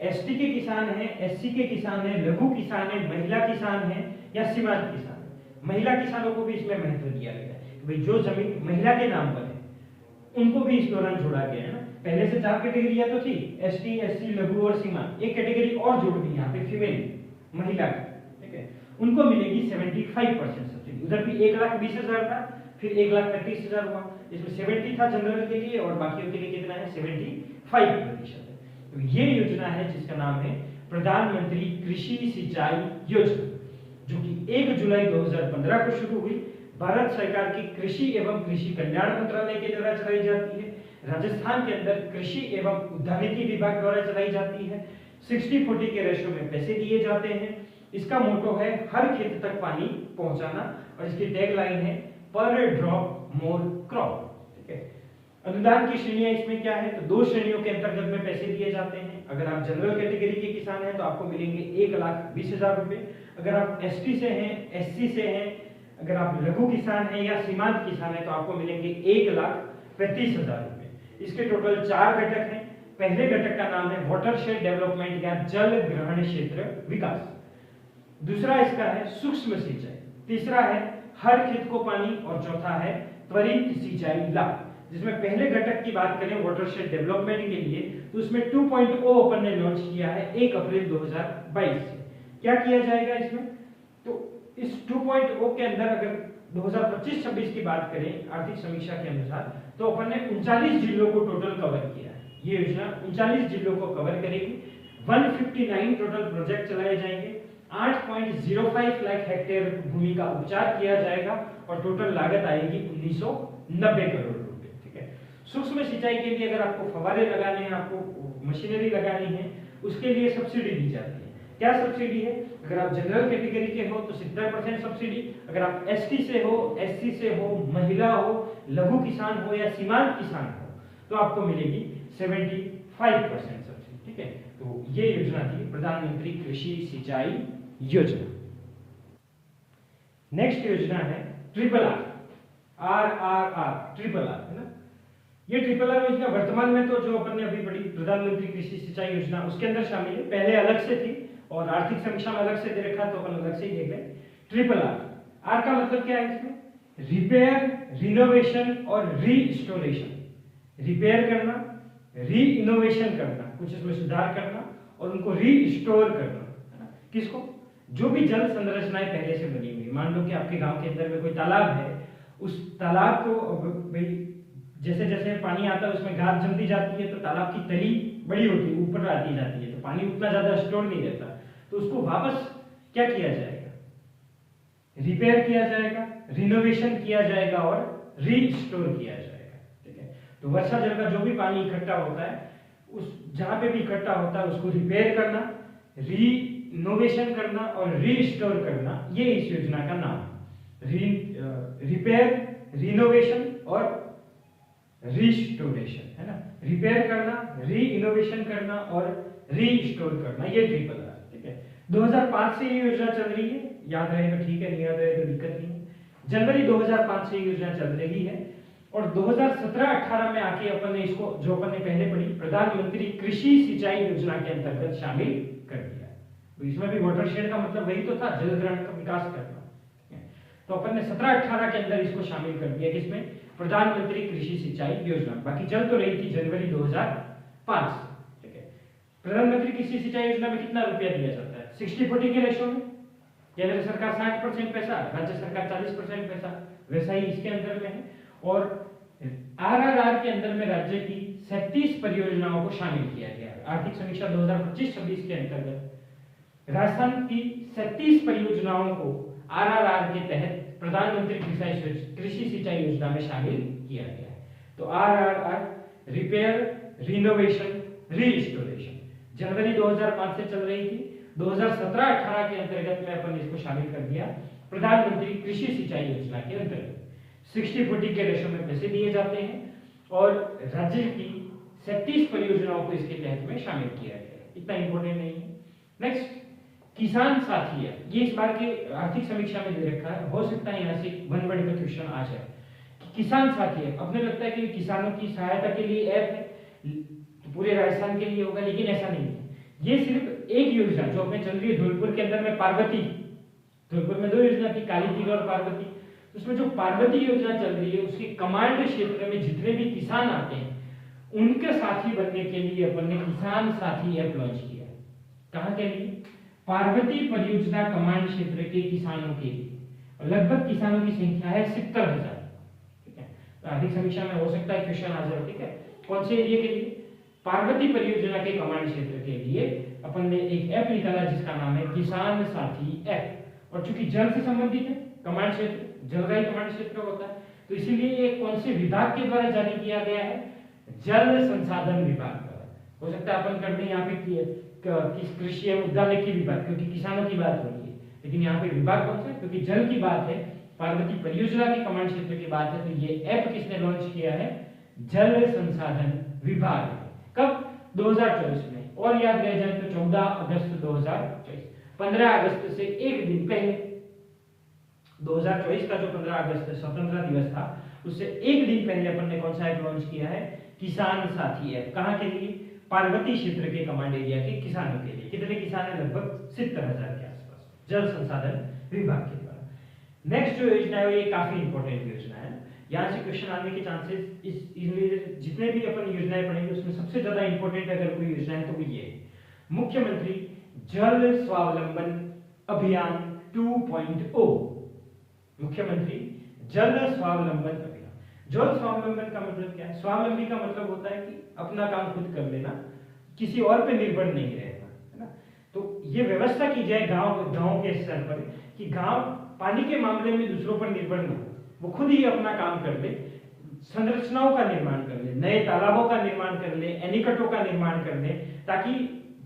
एसटी के किसान हैं, एससी के किसान हैं, लघु किसान हैं, महिला किसान हैं या सीमांत किसान, महिला किसानों को भी इसमें महत्व दिया गया है। भाई जो जमीन महिला के नाम पर है उनको भी इस दौरान जोड़ा गया है ना। पहले से 4 कैटेगरियां तो थी, एसटी, एससी, लघु और सीमांत। एक कैटेगरी और जोड़ दी यहाँ पे, फीमेल, महिला, ठीक है। उनको मिलेगी 75% सब्सिडी। उधर भी 1,20,000 था, फिर 1,35,000 हुआ। इसमें 70 था जनरल के लिए और बाकियों के लिए कितना है? 75% है। तो ये योजना है जिसका नाम है प्रधानमंत्री कृषि सिंचाई योजना, जो कि 1 जुलाई 2015 को शुरू हुई। भारत सरकार की कृषि एवं कृषि कल्याण मंत्रालय के द्वारा चलाई जाती है। राजस्थान के अंदर कृषि एवं उद्यानिकी विभाग द्वारा चलाई जाती है। 60-40 के रेशो में पैसे दिए जाते हैं। इसका मोटो है हर खेत तक पानी पहुंचाना और इसकी टैगलाइन है पर ड्रॉप मोर क्रॉप, ठीक है। अनुदान की श्रेणियां इसमें क्या है? तो 2 श्रेणियों के अंतर्गत में पैसे दिए जाते हैं। अगर आप जनरल कैटेगरी के किसान हैं तो आपको मिलेंगे 1,20,000 रुपए। अगर आप एसटी से हैं, एससी से हैं, अगर आप लघु किसान हैं या सीमांत किसान हैं तो आपको मिलेंगे 1,35,000 रुपए। इसके टोटल 4 घटक हैं। पहले घटक का नाम है वाटरशेड डेवलपमेंट या जल ग्रहण क्षेत्र विकास। दूसरा इसका है सूक्ष्म सिंचाई। तीसरा है हर खेत को पानी और चौथा है त्वरित सिंचाई लाभ। जिसमें पहले घटक की बात करें वाटरशेड डेवलपमेंट के लिए तो उसमें 2.0 अपन ने लॉन्च किया है 1 अप्रैल 2022 से। क्या किया जाएगा इसमें? तो इस 2.0 के अंदर अगर 2025-26 की बात करें आर्थिक समीक्षा के अनुसार तो अपन ने 39 जिलों को टोटल कवर किया है। ये योजना 39 जिलों को कवर करेगी। 159 टोटल प्रोजेक्ट चलाए जाएंगे। 8.05 लाख हेक्टेयर भूमि का उपचार किया जाएगा और टोटल लागत आएगी 1990 करोड़ रुपए, ठीक है। सूक्ष्म सिंचाई के लिए अगर आपको फव्वारे लगाने हैं, आपको मशीनरी लगानी है, उसके लिए सब्सिडी दी जाती है। क्या सब्सिडी है? अगर आप जनरल कैटेगरी के हो तो 70% सब्सिडी। अगर आप एसटी से हो, एससी से हो, महिला हो, लघु किसान हो या सीमांत किसान हो तो आपको मिलेगी 75% सब्सिडी, ठीक है। तो ये योजना थी प्रधानमंत्री कृषि सिंचाई योजना। नेक्स्ट योजना है RRR, ट्रिपल आर, है ना। ये ट्रिपल आर योजना वर्तमान में तो जो अपन ने अभी पढ़ी प्रधानमंत्री कृषि सिंचाई योजना उसके अंदर शामिल है। पहले अलग से थी और आर्थिक समीक्षा में अलग से दे रखा तो अपन अलग से ही देख लें। ट्रिपल आर का मतलब क्या है? इसमें रिपेयर, रिनोवेशन और रीस्टोरेशन। रिपेयर करना, री इनोवेशन करना, कुछ इसमें सुधार करना और उनको रीस्टोर करना, है ना। किसको? जो भी जल संरचनाएं पहले से बनी हुई। मान लो कि आपके गांव के अंदर में कोई तालाब है, उस तालाब को भाई जैसे जैसे पानी आता है उसमें घास जमती जाती है तो तालाब की तली बड़ी होती है, ऊपर आती जाती है। तो पानी उतना ज्यादा स्टोर नहीं रहता, तो उसको वापस क्या किया जाएगा, रिपेयर किया जाएगा, रिनोवेशन किया जाएगा और रीस्टोर किया जाएगा। ठीक है, तो वर्षा जल का जो भी पानी इकट्ठा होता है, उस जहां पे भी इकट्ठा होता है उसको रिपेयर करना, रिनोवेशन करना और रीस्टोर करना, ये इस योजना का नाम है। रिपेयर, रिनोवेशन और रीस्टोरेशन, है ना। रिपेयर करना, री इनोवेशन करना और रीस्टोर करना, ये ट्रिपल आर। ठीक है, 2005 से ये योजना चल रही है, याद रहे तो ठीक है, नहीं याद रहे तो दिक्कत नहीं है। जनवरी 2005 से ये योजना चल रही है और 2017-18 में आके अपन ने इसको, जो अपन ने पहले पढ़ी, प्रधानमंत्री कृषि सिंचाई योजना के अंतर्गत शामिल कर दिया। तो इसमें भी वाटरशेड का मतलब वही तो था, जल ग्रहण का विकास करना। तो अपन ने 17-18 के अंदर इसको शामिल कर दिया, किसमें, प्रधानमंत्री कृषि सिंचाई योजना। बाकी चल तो रही थी जनवरी 2005 से। ठीक है, प्रधानमंत्री कृषि सिंचाई योजना में कितना रुपया दिया जाता है, 60-40 के रेशो में। केंद्र सरकार 60% पैसा, राज्य सरकार 40% पैसा, वैसा ही इसके अंदर में है। और आरआरआर के अंदर में राज्य की 37 परियोजनाओं को शामिल किया गया है। आर्थिक समीक्षा 2025-26 के अंतर्गत राजस्थान की 37 परियोजनाओं को आरआरआर के तहत प्रधानमंत्री कृषि सिंचाई योजना में शामिल किया गया है। तो आरआरआर, रिपेयर, रिनोवेशन, रीस्टोरेशन, जनवरी 2005 से चल रही थी। 2017-18 के अंतर्गत में अपन इसको शामिल कर दिया प्रधानमंत्री कृषि सिंचाई योजना के अंतर्गत। 60-40 के रेशो में पैसे दिए जाते हैं और राज्य की 37 परियोजनाओं को इसके तहत में शामिल किया गया है। इतना इंपॉर्टेंट नहीं है। नेक्स्ट, किसान साथी है, ये इस बार के आर्थिक समीक्षा में दे रखा है, हो सकता है यहाँ से वन वर्ड का क्वेश्चन आ जाए। किसान साथी है, अपने लगता है कि किसानों की सहायता के लिए ऐप है, तो पूरे राजस्थान के लिए होगा, लेकिन ऐसा नहीं है। ये सिर्फ एक योजना जो अपने चल रही है धौलपुर के अंदर में, पार्वती, धौलपुर में 2 योजना थी, काली तीर और पार्वती। उसमें जो पार्वती योजना चल रही है, उसके कमांड क्षेत्र में जितने भी किसान आते हैं, उनके साथी बनने के लिए अपन ने किसान साथी ऐप लॉन्च किया है। कहाँ के लिए, पार्वती परियोजना कमांड क्षेत्र के किसानों के लिए। लगभग किसानों की संख्या है 70,000। ठीक है, तो आर्थिक समीक्षा में हो सकता है क्वेश्चन आ जाए। ठीक है, कौन से एरिया के लिए, पार्वती परियोजना के कमांड क्षेत्र के लिए अपन ने एक ऐप निकाला जिसका नाम है किसान साथी ऐप। और चूंकि जल से संबंधित है, कमांड क्षेत्र जलवायु कमांड क्षेत्र होता है, तो इसीलिए ये कौन से विभाग के द्वारा जारी किया गया है, जल संसाधन विभाग द्वारा। हो सकता है अपन कर दें यहाँ पे किस कृषि एवं उद्यानिकी विभाग, क्योंकि किसानों की बात हो रही है, लेकिन यहाँ पे विभाग कौन सा है, क्योंकि जल की बात है, पार्वती परियोजना के कमांड क्षेत्र की बात है। तो ये ऐप किसने लॉन्च किया है, जल संसाधन विभाग। कब, 2024 में। और याद रह जाए तो 14 अगस्त 2024, 15 अगस्त से एक दिन पहले, 2024 का जो 15 अगस्त स्वतंत्रता दिवस था, उससे एक दिन पहले अपन ने कौन सा ऐप लॉन्च किया है, किसान साथी ऐप। कहाँ के लिए, पार्वती क्षेत्र के कमांड एरिया के किसानों के लिए। कितने किसान है, लगभग 70,000 के आसपास, जल संसाधन विभाग के द्वारा। नेक्स्ट जो योजना है ये काफी इंपॉर्टेंट योजना है, यहाँ से क्वेश्चन आने के चांसेस इसमें जितने भी अपन योजनाएं पढ़ेंगे उसमें सबसे ज्यादा इंपॉर्टेंट अगर कोई योजना है तो वो ये है, मुख्यमंत्री जल स्वावलंबन अभियान 2.0। मुख्यमंत्री जल स्वावलंबन अभियान। जल स्वावलंबन का मतलब क्या है, स्वावलंबी का मतलब होता है कि अपना काम खुद कर लेना, किसी और पे निर्भर नहीं रहना, है ना। तो ये व्यवस्था की जाए गांव के स्तर पर कि गांव पानी के मामले में दूसरों पर निर्भर न हो, वो खुद ही अपना काम कर ले, संरचनाओं का निर्माण कर ले, नए तालाबों का निर्माण कर ले, एनीकटों का निर्माण कर ले, ताकि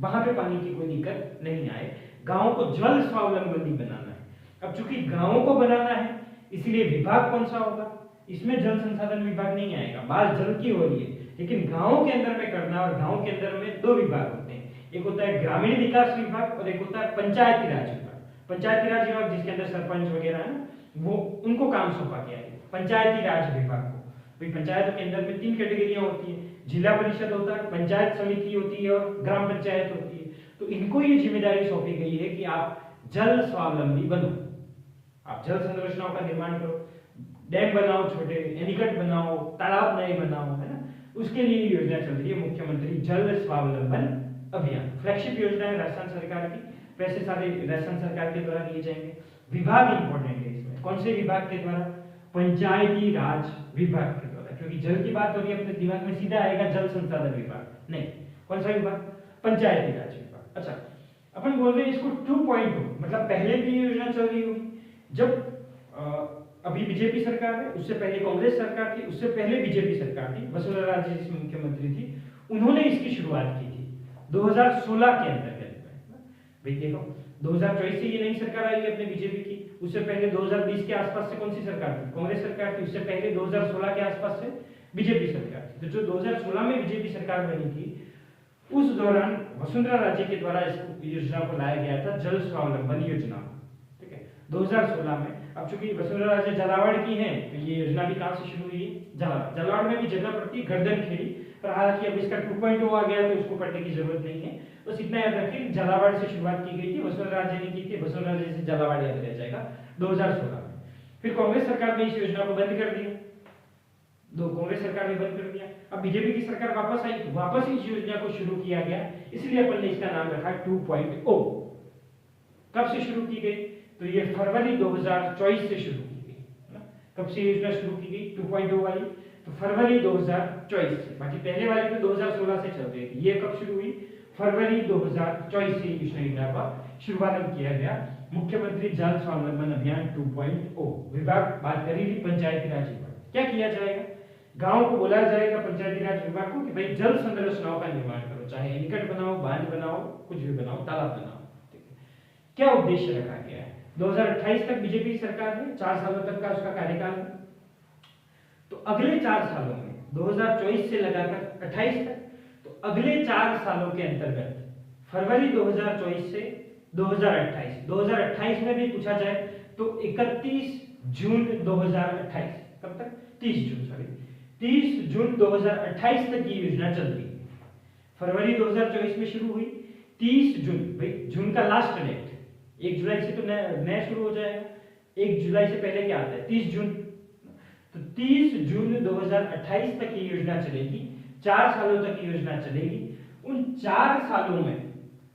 वहां पे पानी की कोई दिक्कत नहीं आए। गांवों को जल स्वावलंबी बनाना है। अब चूंकि गांवों को बनाना है, इसलिए विभाग कौन सा होगा, इसमें जल संसाधन विभाग नहीं आएगा, बात जल की हो रही है, लेकिन गांवों के अंदर में करना। और गांव के अंदर में 2 विभाग होते हैं, एक होता है ग्रामीण विकास विभाग और एक होता है पंचायती राज विभाग। पंचायती राज विभाग जिसके अंदर सरपंच वगैरह है, वो उनको काम सौंपा गया है पंचायती राज विभाग को। भाई पंचायत के अंदर में 3 कैटेगरियां होती है, जिला परिषद होता है, पंचायत समिति होती है और ग्राम पंचायत होती है। तो इनको ये जिम्मेदारी सौंपी गई है कि आप जल स्वावलंबी बनो, आप जल संरचनाओं का निर्माण करो, डैम बनाओ, छोटे एनीकट बनाओ, तालाब नए बनाओ, है ना। उसके लिए योजना चल रही है मुख्यमंत्री जल स्वावलंबन अभियान। फ्लैगशिप योजना है राजस्थान सरकार की, पैसे सारे राजस्थान सरकार के द्वारा दिए जाएंगे। विभाग इंपॉर्टेंट है इसमें, कौन से विभाग के द्वारा, पंचायती राज विभाग के द्वारा, क्योंकि जल की बात हो रही है, अपने दिमाग में सीधा आएगा जल संसाधन विभाग नहीं, कौन सा विभाग, पंचायती राज विभाग। अच्छा, अपन बोल रहे हैं इसको 2.0, मतलब पहले भी ये योजना चल रही होगी। जब अभी बीजेपी सरकार है, उससे पहले कांग्रेस सरकार थी, उससे पहले बीजेपी सरकार थी, वसुंधरा राजे जिसमें मुख्यमंत्री थी, उन्होंने इसकी शुरुआत की थी 2016 के अंतर्गत में। भाई देखो 2024 से ये नई सरकार आई है अपने बीजेपी की, उससे पहले 2020 के आसपास से कौन सी सरकार थी? कांग्रेस सरकार थी, उससे पहले 2016 के आसपास से बीजेपी सरकार थी। तो जो 2016 में बीजेपी सरकार बनी थी, उस दौरान वसुंधरा राजे के द्वारा इस योजना को लाया गया था, जल स्वावलंबन योजना। ठीक है, 2016 में। अब चूंकि वसुंधरा राजे झालावाड़ की हैं, तो ये योजना भी कहां से शुरू हुई? झालावाड़ में भी जगह पड़ती गर्दनखेड़ी, पर हालांकि अब इसका 2.0 आ गया तो उसको पढ़ने की जरूरत नहीं है। बस इतना याद रखिए, झालावाड़ से शुरुआत की गई थी, वसुंधरा राजे ने की थी, वसुंधरा राजे से झालावाड़ याद रह जाएगा 2016 में। फिर कांग्रेस सरकार ने इस योजना को बंद कर दिया, कांग्रेस सरकार ने बंद कर दिया। अब बीजेपी की सरकार वापस आई, वापस इस योजना को शुरू किया गया, इसलिए अपन ने इसका नाम रखा 2.0। कब से शुरू की गई? तो ये फरवरी 2024 से शुरू की गई। कब से योजना शुरू की गई 2.0 वाली? तो फरवरी 2024 से। बाकी पहले वाली तो 2016 से चल रही थी, ये कब शुरू हुई? फरवरी 2024 से इस योजना का शुभारंभ किया गया, मुख्यमंत्री जल स्वावलंबन अभियान 2.0। विभाग बात करी थी पंचायती राज विभाग। क्या किया जाएगा? गांव को बुलाया जाएगा पंचायती राज विभाग को कि भाई जल संरचनाओं का निर्माण करो, चाहे निकट बनाओ, बांध बनाओ, कुछ भी बनाओ, तालाब बनाओ। ठीक है, क्या उद्देश्य रखा गया है? 2028 तक बीजेपी सरकार है, 4 सालों तक का उसका कार्यकाल है। तो अगले 4 सालों में 2024 से लगाकर 28 तक, तो अगले 4 सालों के अंतर्गत फरवरी 2024 से 2028 में भी पूछा जाए तो 31 जून 2028, कब तक? 30 जून 2028 तक ये योजना चल रही है। फरवरी 2024 में शुरू हुई, 30 जून, भाई जून का लास्ट डेट, 1 जुलाई से तो नया शुरू हो जाएगा। 1 जुलाई से पहले क्या आता है? 30 जून। तो 30 जून 2028 तक ये योजना चलेगी, 4 सालों तक ये योजना चलेगी। उन 4 सालों में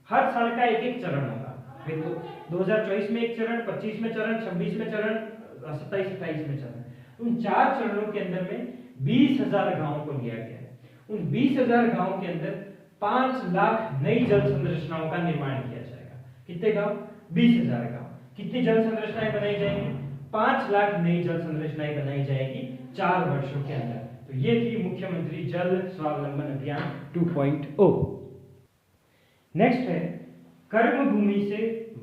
हर साल का एक चरण होगा। फिर तो 2024 में एक चरण, 25 में चरण, 26 में चरण, 27-28 में चरण। उन 4 चरणों के अंदर में 20,000 गांवों को लिया गया है। उन 20,000 गांवों के अंदर 5 लाख नई जल संरचनाओं का निर्माण किया जाएगा। कितने गांव? 20,000 गांव। कितनी जल संरचनाएं बनाई जाएंगी? 5 लाख नई जल संरचनाएं बनाई जाएगी 4 वर्षों के अंदर। तो ये थी मुख्यमंत्री जल स्वावलंबन अभियान 2.0। नेक्स्ट है कर्म भूमि से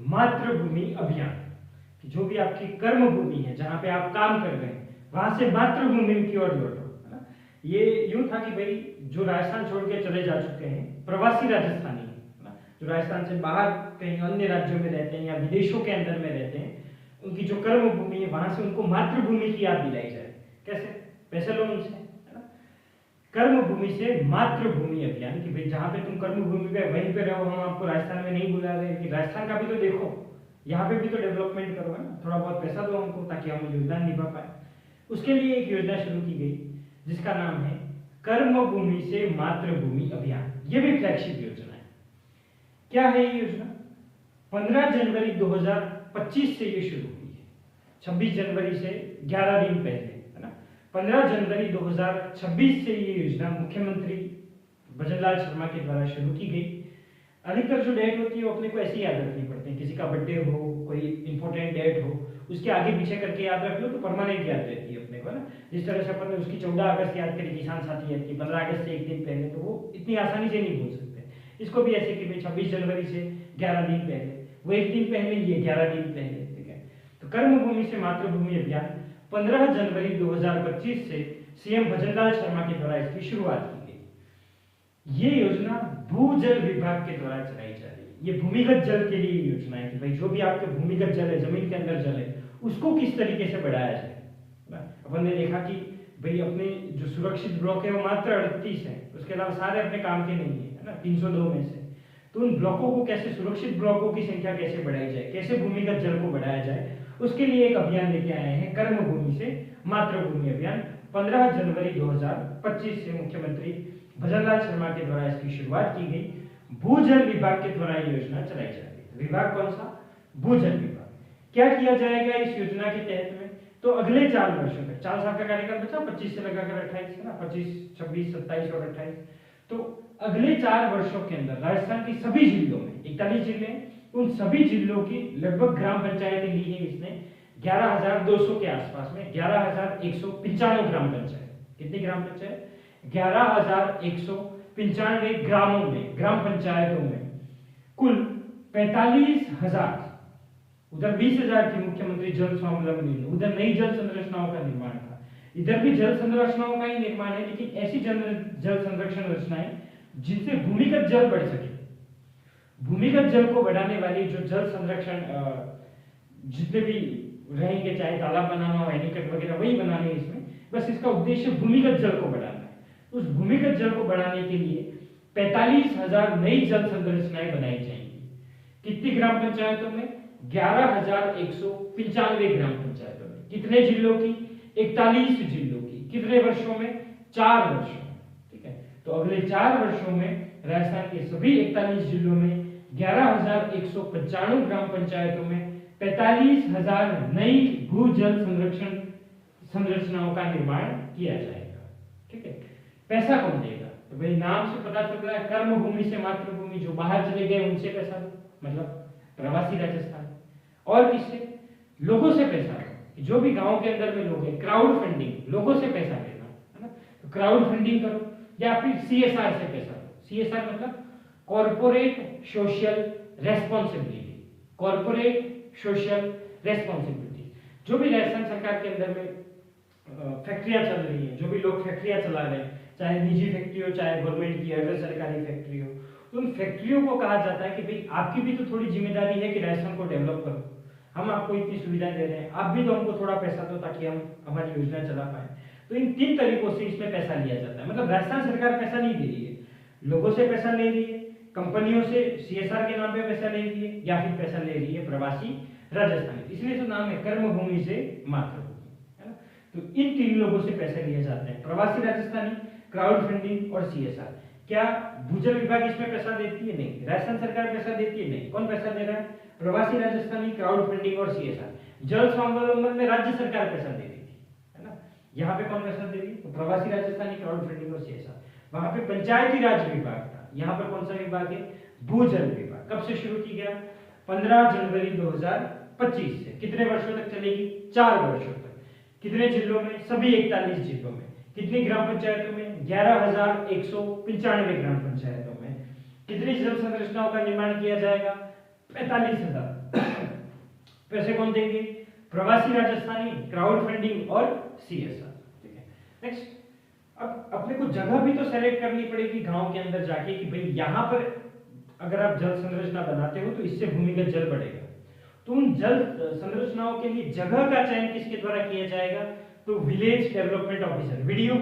मातृभूमि अभियान। कि जो भी आपकी कर्म भूमि है, जहां पे आप काम कर रहे हैं, वहां से मातृभूमि की ओर लौटो, है ना। ये यूं था कि भाई जो राजस्थान छोड़ के चले जा चुके हैं, प्रवासी राजस्थानी, है ना, जो राजस्थान से बाहर कहीं अन्य राज्यों में रहते हैं या विदेशों के अंदर में रहते हैं, उनकी जो कर्म भूमि है, वहां से उनको मातृभूमि की याद दिलाई जाए। कैसे? पैसे लो उनसे, है ना। कर्म भूमि से मातृभूमि अभियान, कि भाई जहां पे तुम कर्म भूमि पे वहीं पे रहो, हम आपको राजस्थान में नहीं बुला रहे, कि राजस्थान का भी तो देखो, यहाँ पे भी तो डेवलपमेंट करो, है ना, थोड़ा बहुत पैसा दो हमको ताकि हम योगदान निभा पाए। उसके लिए एक योजना शुरू की गई जिसका नाम है कर्म भूमि से मातृभूमि अभियान। ये भी फ्लैगशिप योजना है। क्या है ये योजना? 15 जनवरी 2025 से ये शुरू हुई है। 26 जनवरी से 11 दिन पहले, है ना, 15 जनवरी 2026 से ये योजना मुख्यमंत्री भजनलाल शर्मा के द्वारा शुरू की गई। अधिकतर जो डेट होती है वो अपने को ऐसी याद रखनी पड़ती है। किसी का बर्थडे हो, कोई इंपॉर्टेंट डेट हो, उसके आगे पीछे करके याद रख लो तो परमानेंट याद रहती है अपने को, ना। जिस तरह से अपन ने उसकी 14 अगस्त याद करी, किसान साथी याद की 15 अगस्त से एक दिन पहले, तो वो इतनी आसानी से नहीं भूल सकते। इसको भी ऐसे कि भाई 26 जनवरी से 11 दिन पहले, वो एक दिन पहले, ये 11 दिन पहले। ठीक है, तो कर्म भूमि से मातृभूमि अभियान 15 जनवरी 2025 से सीएम भजनलाल शर्मा के द्वारा इसकी शुरुआत की गई। ये योजना भूजल विभाग के द्वारा चलाई जा रही है। ये भूमिगत जल के लिए योजना है कि भाई जो भी आपके भूमिगत जल है, जमीन के अंदर जल है, उसको किस तरीके से बढ़ाया जाए। अपन ने देखा कि भाई अपने जो सुरक्षित ब्लॉक है वो मात्र 38 है, उसके अलावा सारे अपने काम के नहीं है ना, 302 में से। तो उन ब्लॉकों को कैसे, सुरक्षित ब्लॉकों की संख्या कैसे बढ़ाई जाए, कैसे भूमिगत जल को बढ़ाया जाए, उसके लिए एक अभियान लेके आए हैं, कर्म भूमि से मातृभूमि अभियान। 15 जनवरी 2025 से मुख्यमंत्री भजनलाल शर्मा के द्वारा इसकी शुरुआत की गई। भूजल विभाग के द्वारा ये योजना चलाई जा रही है। विभाग कौन सा? भूजल विभाग। क्या किया जाएगा इस योजना के तहत में? तो अगले 4 वर्षों तक, 4 साल का कार्यकाल बचा, 25 से लगाकर 28, है ना, 25, 26, 27 और 28। तो अगले 4 वर्षों के अंदर राजस्थान की सभी जिलों में 41 जिले हैं, उन सभी जिलों की लगभग ग्राम पंचायतें ली है इसने 11,200 के आसपास में 11,195 ग्राम पंचायत। कितनी ग्राम पंचायत? 11,195 ग्रामों में, ग्राम पंचायतों में कुल 45,000, उधर 20,000 की मुख्यमंत्री जल स्वावलंबन, उधर नई जल संरचनाओं का निर्माण था, इधर भी जल संरचनाओं का ही निर्माण है, लेकिन ऐसी जल संरक्षण रचनाएं जिनसे भूमिगत जल बढ़ सके। भूमिगत जल को बढ़ाने वाली जो जल संरक्षण जितने भी रहेंगे, चाहे तालाब बनाना हो, एनीकट वगैरह, वही बनाने इसमें, बस इसका उद्देश्य भूमिगत जल को बढ़ाना है। उस भूमिगत जल को बढ़ाने के लिए 45,000 नई जल संरचनाएं बनाई जाएंगी। कितनी ग्राम पंचायतों में? 11,195 ग्राम पंचायतों में। कितने जिलों की? 41 जिलों की। कितने वर्षों में? 4 वर्षों में। ठीक है, तो अगले 4 वर्षों में राजस्थान के सभी 41 जिलों में 11,195 ग्राम पंचायतों में 45,000 नई भूजल संरक्षण संरचनाओं का निर्माण किया जाएगा। ठीक है, पैसा कौन देगा? तो भाई नाम से पता चल रहा है, कर्म भूमि से मातृभूमि, जो बाहर चले गए उनसे पैसा दो, मतलब प्रवासी राजस्थान। और किससे? लोगों से पैसा दो, जो भी गांव के अंदर में लोग हैं, क्राउड फंडिंग, लोगों से पैसा देना है ना, तो क्राउड फंडिंग करो, या फिर सीएसआर से पैसा दो। सीएसआर मतलब corporate social responsibility, corporate social responsibility. जो भी राजस्थान सरकार के अंदर में फैक्ट्रियां चल रही हैं, जो भी लोग फैक्ट्रियां चला रहे हैं, चाहे निजी फैक्ट्री हो, चाहे गवर्नमेंट की अगर सरकारी फैक्ट्री हो, तो उन फैक्ट्रियों को कहा जाता है कि भाई आपकी भी तो थोड़ी जिम्मेदारी है कि राजस्थान को डेवलप करो, हम आपको इतनी सुविधा दे रहे हैं, आप भी तो हमको थोड़ा पैसा दो ताकि हम हमारी योजना चला पाए। तो इन 3 तरीकों से इसमें पैसा लिया जाता है। मतलब राजस्थान सरकार पैसा नहीं दे रही है, लोगों से पैसा ले रही है, कंपनियों से सीएसआर के नाम पे पैसा ले रही है, या फिर पैसा ले रही है प्रवासी राजस्थानी। इसलिए तो नाम है कर्म भूमि से मातृभूमि, है ना। तो इन 3 लोगों से पैसे लिए जाते हैं, प्रवासी राजस्थानी, क्राउड फंडिंग और सीएसआर। क्या भूजल विभाग इसमें पैसा देती है? नहीं। राजस्थान सरकार पैसा देती है? नहीं। कौन पैसा दे रहा है? प्रवासी राजस्थानी, क्राउड फंडिंग और सीएसआर। जल स्वावलंबन में राज्य सरकार पैसा दे रही थी, है ना। यहाँ पे कौन पैसा दे रही? तो प्रवासी राजस्थानी, क्राउड फंडिंग और सीएसआर। वहां पे पंचायती राज विभाग था, यहाँ पर कौन सा विभाग है? भूजल विभाग। कब से शुरू की गया? 15 जनवरी 2025 से। कितने वर्षों तक चलेगी? 4 वर्षों तक। कितने जिलों में? सभी 41 जिलों में। कितनी ग्राम पंचायतों में? 11,195 ग्राम पंचायतों में। कितनी जल संरचनाओं का निर्माण किया जाएगा? 45,000। पैसे कौन देंगे? प्रवासी राजस्थानी, क्राउड फंडिंग और सीएसआर। ठीक है, नेक्स्ट। अब अपने को जगह भी तो सेलेक्ट करनी पड़ेगी गांव के अंदर जाके कि भाई यहाँ पर अगर आप जल संरचना बनाते हो तो इससे भूमिगत जल बढ़ेगा। तो उन जल संरचनाओं के लिए जगह का चयन किसके द्वारा किया जाएगा? तो विलेज डेवलपमेंट ऑफिसर, वीडीओ,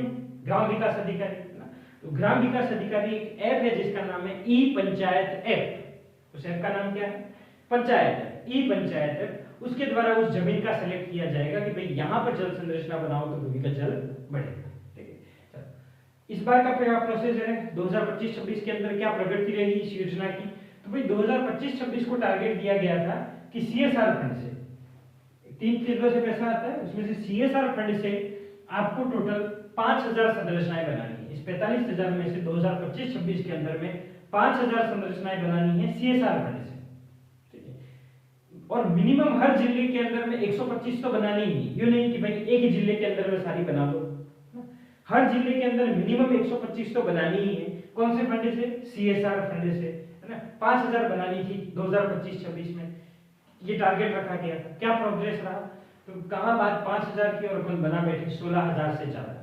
ग्राम विकास अधिकारी, है ना। तो ग्राम विकास अधिकारी एक ऐप है जिसका नाम है ई पंचायत ऐप। उस ऐप का नाम क्या है? पंचायत ऐप, ई पंचायत ऐप। उसके द्वारा उस जमीन का सेलेक्ट किया जाएगा कि भाई यहाँ पर जल संरचना बनाओ तो भूमिगत जल बढ़ेगा। इस बार का प्रोसेस है 2025-26 के अंदर क्या प्रगति रहेगी इस योजना की? तो भाई 2025-26 को टारगेट दिया गया था कि सीएसआर फंड से 3 चीजों से पैसा आता है, उसमें से सीएसआर फंड से आपको टोटल 5,000 संरचनाएं बनानी है। इस 45,000 में से 2025-26 के अंदर में 5,000 संरचनाएं बनानी है सीएसआर फंड से। ठीक है, और मिनिमम हर जिले के अंदर में 125 तो बनानी ही, ये नहीं कि भाई एक ही जिले के अंदर में सारी बना दो। हर जिले के अंदर मिनिमम 125 तो बनानी ही है। कौन से फंड से? सीएसआर फंड से, है ना। 5,000 बनानी थी 2025-26 में, ये टारगेट रखा गया था। क्या प्रोग्रेस रहा? तो कहां बात 5,000 की और अपन बना बैठे 16,000 से ज्यादा, है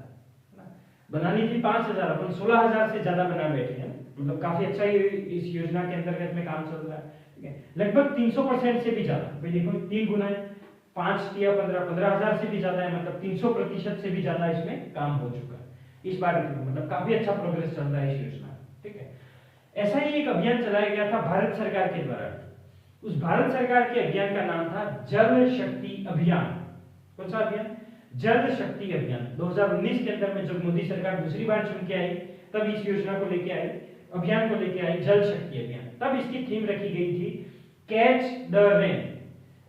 ना। बनानी थी 5,000, अपन 16,000 से ज्यादा बना बैठे हैं। मतलब काफी अच्छा ही इस योजना के अंतर्गत में काम चल रहा है। ठीक है, लगभग 300% से भी ज्यादा। भाई देखो 3 गुना है, 5 या 15,000 से भी ज्यादा है, मतलब 300% से भी ज्यादा इसमें काम हो चुका है इस बार। मतलब काफी अच्छा प्रोग्रेस चल रहा है इस योजना। ठीक है, ऐसा ही एक अभियान चलाया गया था भारत सरकार के द्वारा। उस भारत सरकार के अभियान का नाम था जल शक्ति अभियान। कौन सा अभियान? जल शक्ति अभियान। 2019 के अंदर में जब मोदी सरकार दूसरी बार चुन के आई तब इस योजना को लेके आई, अभियान को लेके आई, जल शक्ति अभियान। तब इसकी थीम रखी गई थी catch the rain,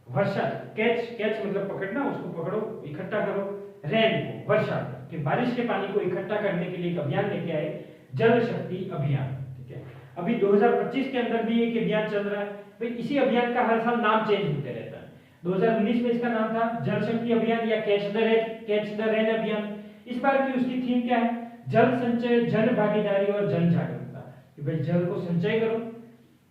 Varsha. Catch मतलब पकड़ना, उसको पकड़ो, इकट्ठा करो, रेन को, वर्षा कि बारिश के पानी को इकट्ठा करने के लिए एक अभियान लेके आए जल शक्ति अभियान। ठीक है, अभी 2025 के अंदर भी एक अभियान चल रहा है भाई। इसी अभियान का हर साल नाम चेंज होते रहता है। 2019 में इसका नाम था जल शक्ति अभियान या कैच द रेन अभियान। इस बार की उसकी थीम क्या है? जल संचय, जन भागीदारी और जन जागरूकता। कि भाई जल को संचय करो,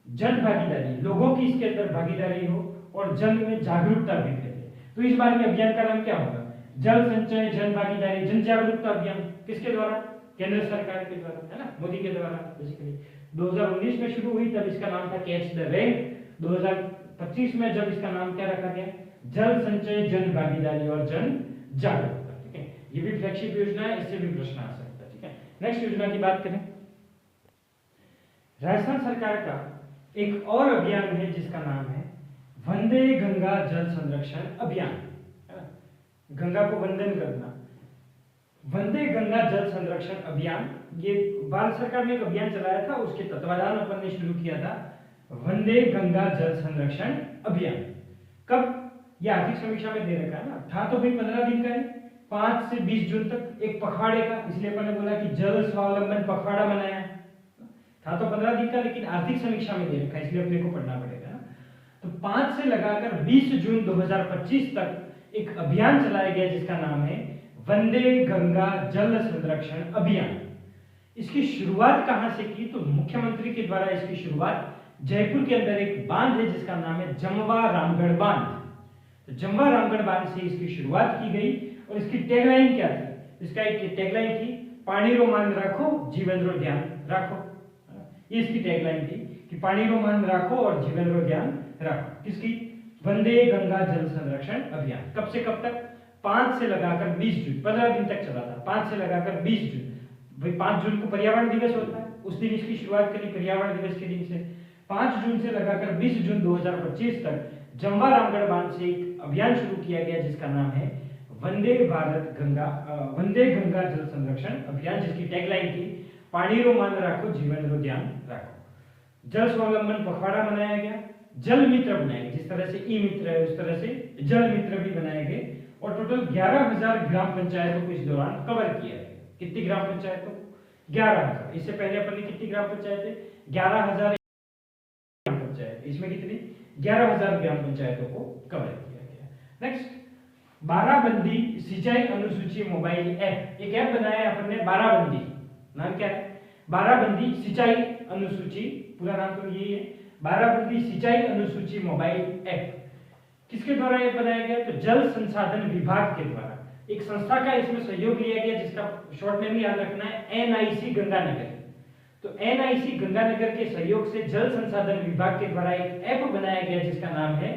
जन भागीदारी, लोगों की इसके अंदर भागीदारी हो और जन में जागरूकता भी फैले। तो इस बार के अभियान का नाम क्या होगा? जल संचय, जन भागीदारी, जन जागरूकता अभियान। किसके द्वारा? केंद्र सरकार के द्वारा, है ना, मोदी के द्वारा। बेसिकली 2019 में शुरू हुई, तब इसका नाम था कैच द रेन। 2025 में जब इसका नाम क्या रखा गया? जल संचय, जन भागीदारी और जन जागरूकता। ठीक है, ये भी फ्लैगशिप योजना है, इससे भी प्रश्न आ सकता है। ठीक है, नेक्स्ट योजना की बात करें। राजस्थान सरकार का एक और अभियान है जिसका नाम है वंदे गंगा जल संरक्षण अभियान। है ना, गंगा को वंदन करना, वंदे गंगा जल संरक्षण अभियान। ये भारत सरकार ने एक अभियान चलाया था, उसके तत्वाधान अपन ने शुरू किया था वंदे गंगा जल संरक्षण अभियान। कब? ये आर्थिक समीक्षा में दे रखा है ना, था तो भाई 15 दिन का ही, 5 से 20 जून तक, एक पखवाड़े का। इसलिए अपन ने बोला कि जल स्वावलंबन पखवाड़ा मनाया। था तो 15 दिन का, लेकिन आर्थिक समीक्षा में दे रखा है, इसलिए अपने को पढ़ना पड़ेगा ना। तो 5 से लगाकर 20 जून 2025 तक एक अभियान चलाया गया जिसका नाम है वंदे गंगा जल संरक्षण अभियान। इसकी शुरुआत कहां से की? तो मुख्यमंत्री के द्वारा इसकी शुरुआत जयपुर के अंदर एक बांध है जिसका नाम है जमवा रामगढ़ बांध। तो जमवा रामगढ़ बांध से इसकी शुरुआत की गई और इसकी टैगलाइन क्या थी? इसका एक टैगलाइन थी, पानी रो मान राखो, जीवन रो ध्यान राखो। ये इसकी टैगलाइन थी कि पानी रो मान राखो और जीवन रो ध्यान राखो। किसकी? वंदे गंगा जल संरक्षण अभियान। कब से कब तक? 5 से लगाकर 20 जून, 15 दिन तक चला था। 5 से लगाकर 20 जून। भाई 5 जून को पर्यावरण दिवस होता है, उस दिन इसकी शुरुआत करी, पर्यावरण दिवस के दिन से। 5 जून से लगाकर 20 जून 2025 तक जमवा रामगढ़ बांध से एक अभियान शुरू किया गया जिसका नाम है वंदे गंगा जल संरक्षण अभियान, जिसकी टैगलाइन थी पानी रो मान राखो, जीवन रो ध्यान राखो। जल स्वावलंबन पखवाड़ा मनाया गया, जल मित्र बनाए गए, जिस तरह से ई मित्र है उस तरह से जल मित्र भी बनाए गए, और टोटल 11,000 ग्राम पंचायतों को इस दौरान कवर किया गया। कितनी ग्राम पंचायतों? 11,000। इससे पहले अपन ने कितनी ग्राम पंचायतें? 11,000 ग्राम पंचायत। इसमें कितनी? 11,000 ग्राम पंचायतों को कवर किया गया। नेक्स्ट, बाराबंदी सिंचाई अनुसूची मोबाइल ऐप। एक ऐप बनाया है अपन ने, बाराबंदी। नाम क्या है? बाराबंदी सिंचाई अनुसूची, पूरा नाम तो यही है, बाराबंदी सिंचाई अनुसूची मोबाइल ऐप। किसके द्वारा ये बनाया गया? तो जल संसाधन विभाग के द्वारा। एक संस्था का इसमें सहयोग लिया गया जिसका शॉर्ट नेम याद रखना है एनआईसी गंगानगर। तो एनआईसी गंगानगर के सहयोग से जल संसाधन विभाग के द्वारा एक ऐप बनाया गया जिसका नाम है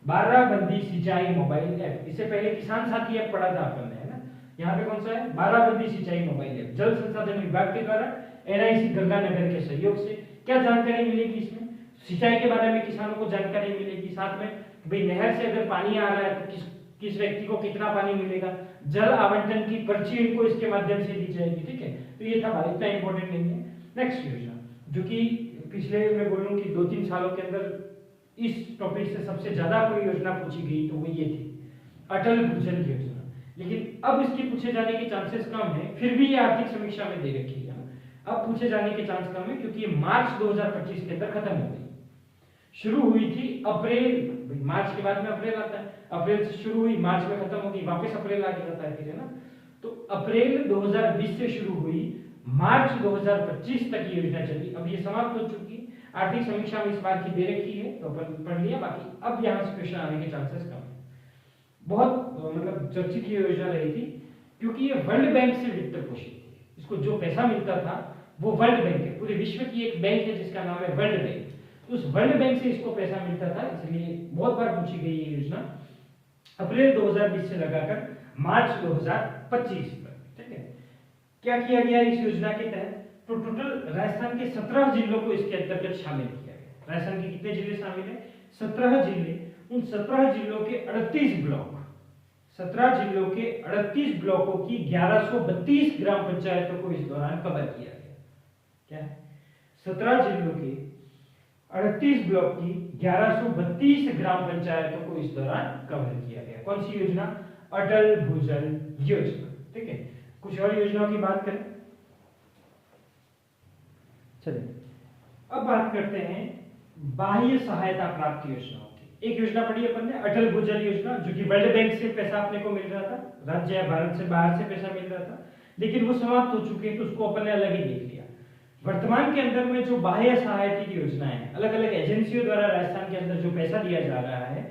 बाराबंदी सिंचाई मोबाइल ऐप। इससे पहले किसान साथी ऐप पढ़ा था अपन ने, है ना। यहाँ पे कौन सा है? बाराबंदी सिंचाई मोबाइल ऐप, जल संसाधन विभाग के द्वारा एनआईसी गंगानगर के सहयोग से। क्या जानकारी मिलेगी इसमें? सिंचाई के बारे में किसानों को जानकारी मिलेगी, साथ में भाई नहर से अगर पानी आ रहा है तो किस व्यक्ति को कितना पानी मिलेगा, जल आवंटन की पर्ची इनको इसके माध्यम से दी जाएगी। ठीक है, तो ये था, इतना इंपॉर्टेंट नहीं है। नेक्स्ट योजना, जो कि पिछले मैं बोलूं कि 2-3 सालों के अंदर इस टॉपिक से सबसे ज्यादा कोई योजना पूछी गई तो वो ये थी अटल भूजल योजना। लेकिन अब इसके पूछे जाने के चांसेस कम है, फिर भी ये आर्थिक समीक्षा में दे रखी है। अब पूछे जाने के चांस कम है क्योंकि ये मार्च 2025 के अंदर खत्म हो गई। शुरू हुई थी अप्रैल, मार्च के बाद में अप्रैल आता है, अप्रैल से शुरू हुई, मार्च में खत्म होगी, वापस अप्रैल आ जाता है फिर, है ना। तो अप्रैल 2020 से शुरू हुई, मार्च 2025 तक ये योजना चली। अब ये समाप्त हो चुकी। आर्थिक समीक्षा में इस बार की दे रखी है तो अपन पढ़ लिया, बाकी अब यहाँ से क्वेश्चन आने के चांसेस कम है। बहुत मतलब चर्चित ये योजना रही थी क्योंकि ये वर्ल्ड बैंक से वित्त पोषित थी। इसको जो पैसा मिलता था वो वर्ल्ड बैंक है, पूरे विश्व की एक बैंक है जिसका नाम है वर्ल्ड बैंक। तो उस वर्ल्ड बैंक से इसको पैसा मिलता था, इसलिए बहुत बार पूछी गई ये योजना। अप्रैल 2020 से लगाकर मार्च 2025 तक। ठीक है, क्या किया गया इस योजना के तहत? तो टोटल राजस्थान के 17 जिलों को इसके अंतर्गत शामिल किया गया। राजस्थान के कितने जिले शामिल है? 17 जिले। उन 17 जिलों के 38 ब्लॉक, 17 जिलों के 38 ब्लॉकों की 1132 ग्राम पंचायतों को इस दौरान कवर किया गया। क्या है? 17 जिलों के 38 ब्लॉक की 1132 ग्राम पंचायतों को इस दौरान कवर किया गया। कौन सी योजना? अटल भूजल योजना। ठीक है, कुछ और योजनाओं की बात करें चलिए अब बात करते हैं बाह्य सहायता प्राप्त योजनाओं की। एक योजना पढ़ी अपन ने अटल भूजल योजना, जो कि वर्ल्ड बैंक से पैसा अपने को मिल रहा था, राज्य या भारत से बाहर से पैसा मिल रहा था, लेकिन वो समाप्त हो चुके हैं, तो उसको अपन ने अलग ही देख लिया। वर्तमान के अंदर में जो बाह्य सहायता की योजनाएं हैं, अलग अलग एजेंसियों द्वारा राजस्थान के अंदर जो पैसा दिया जा रहा है,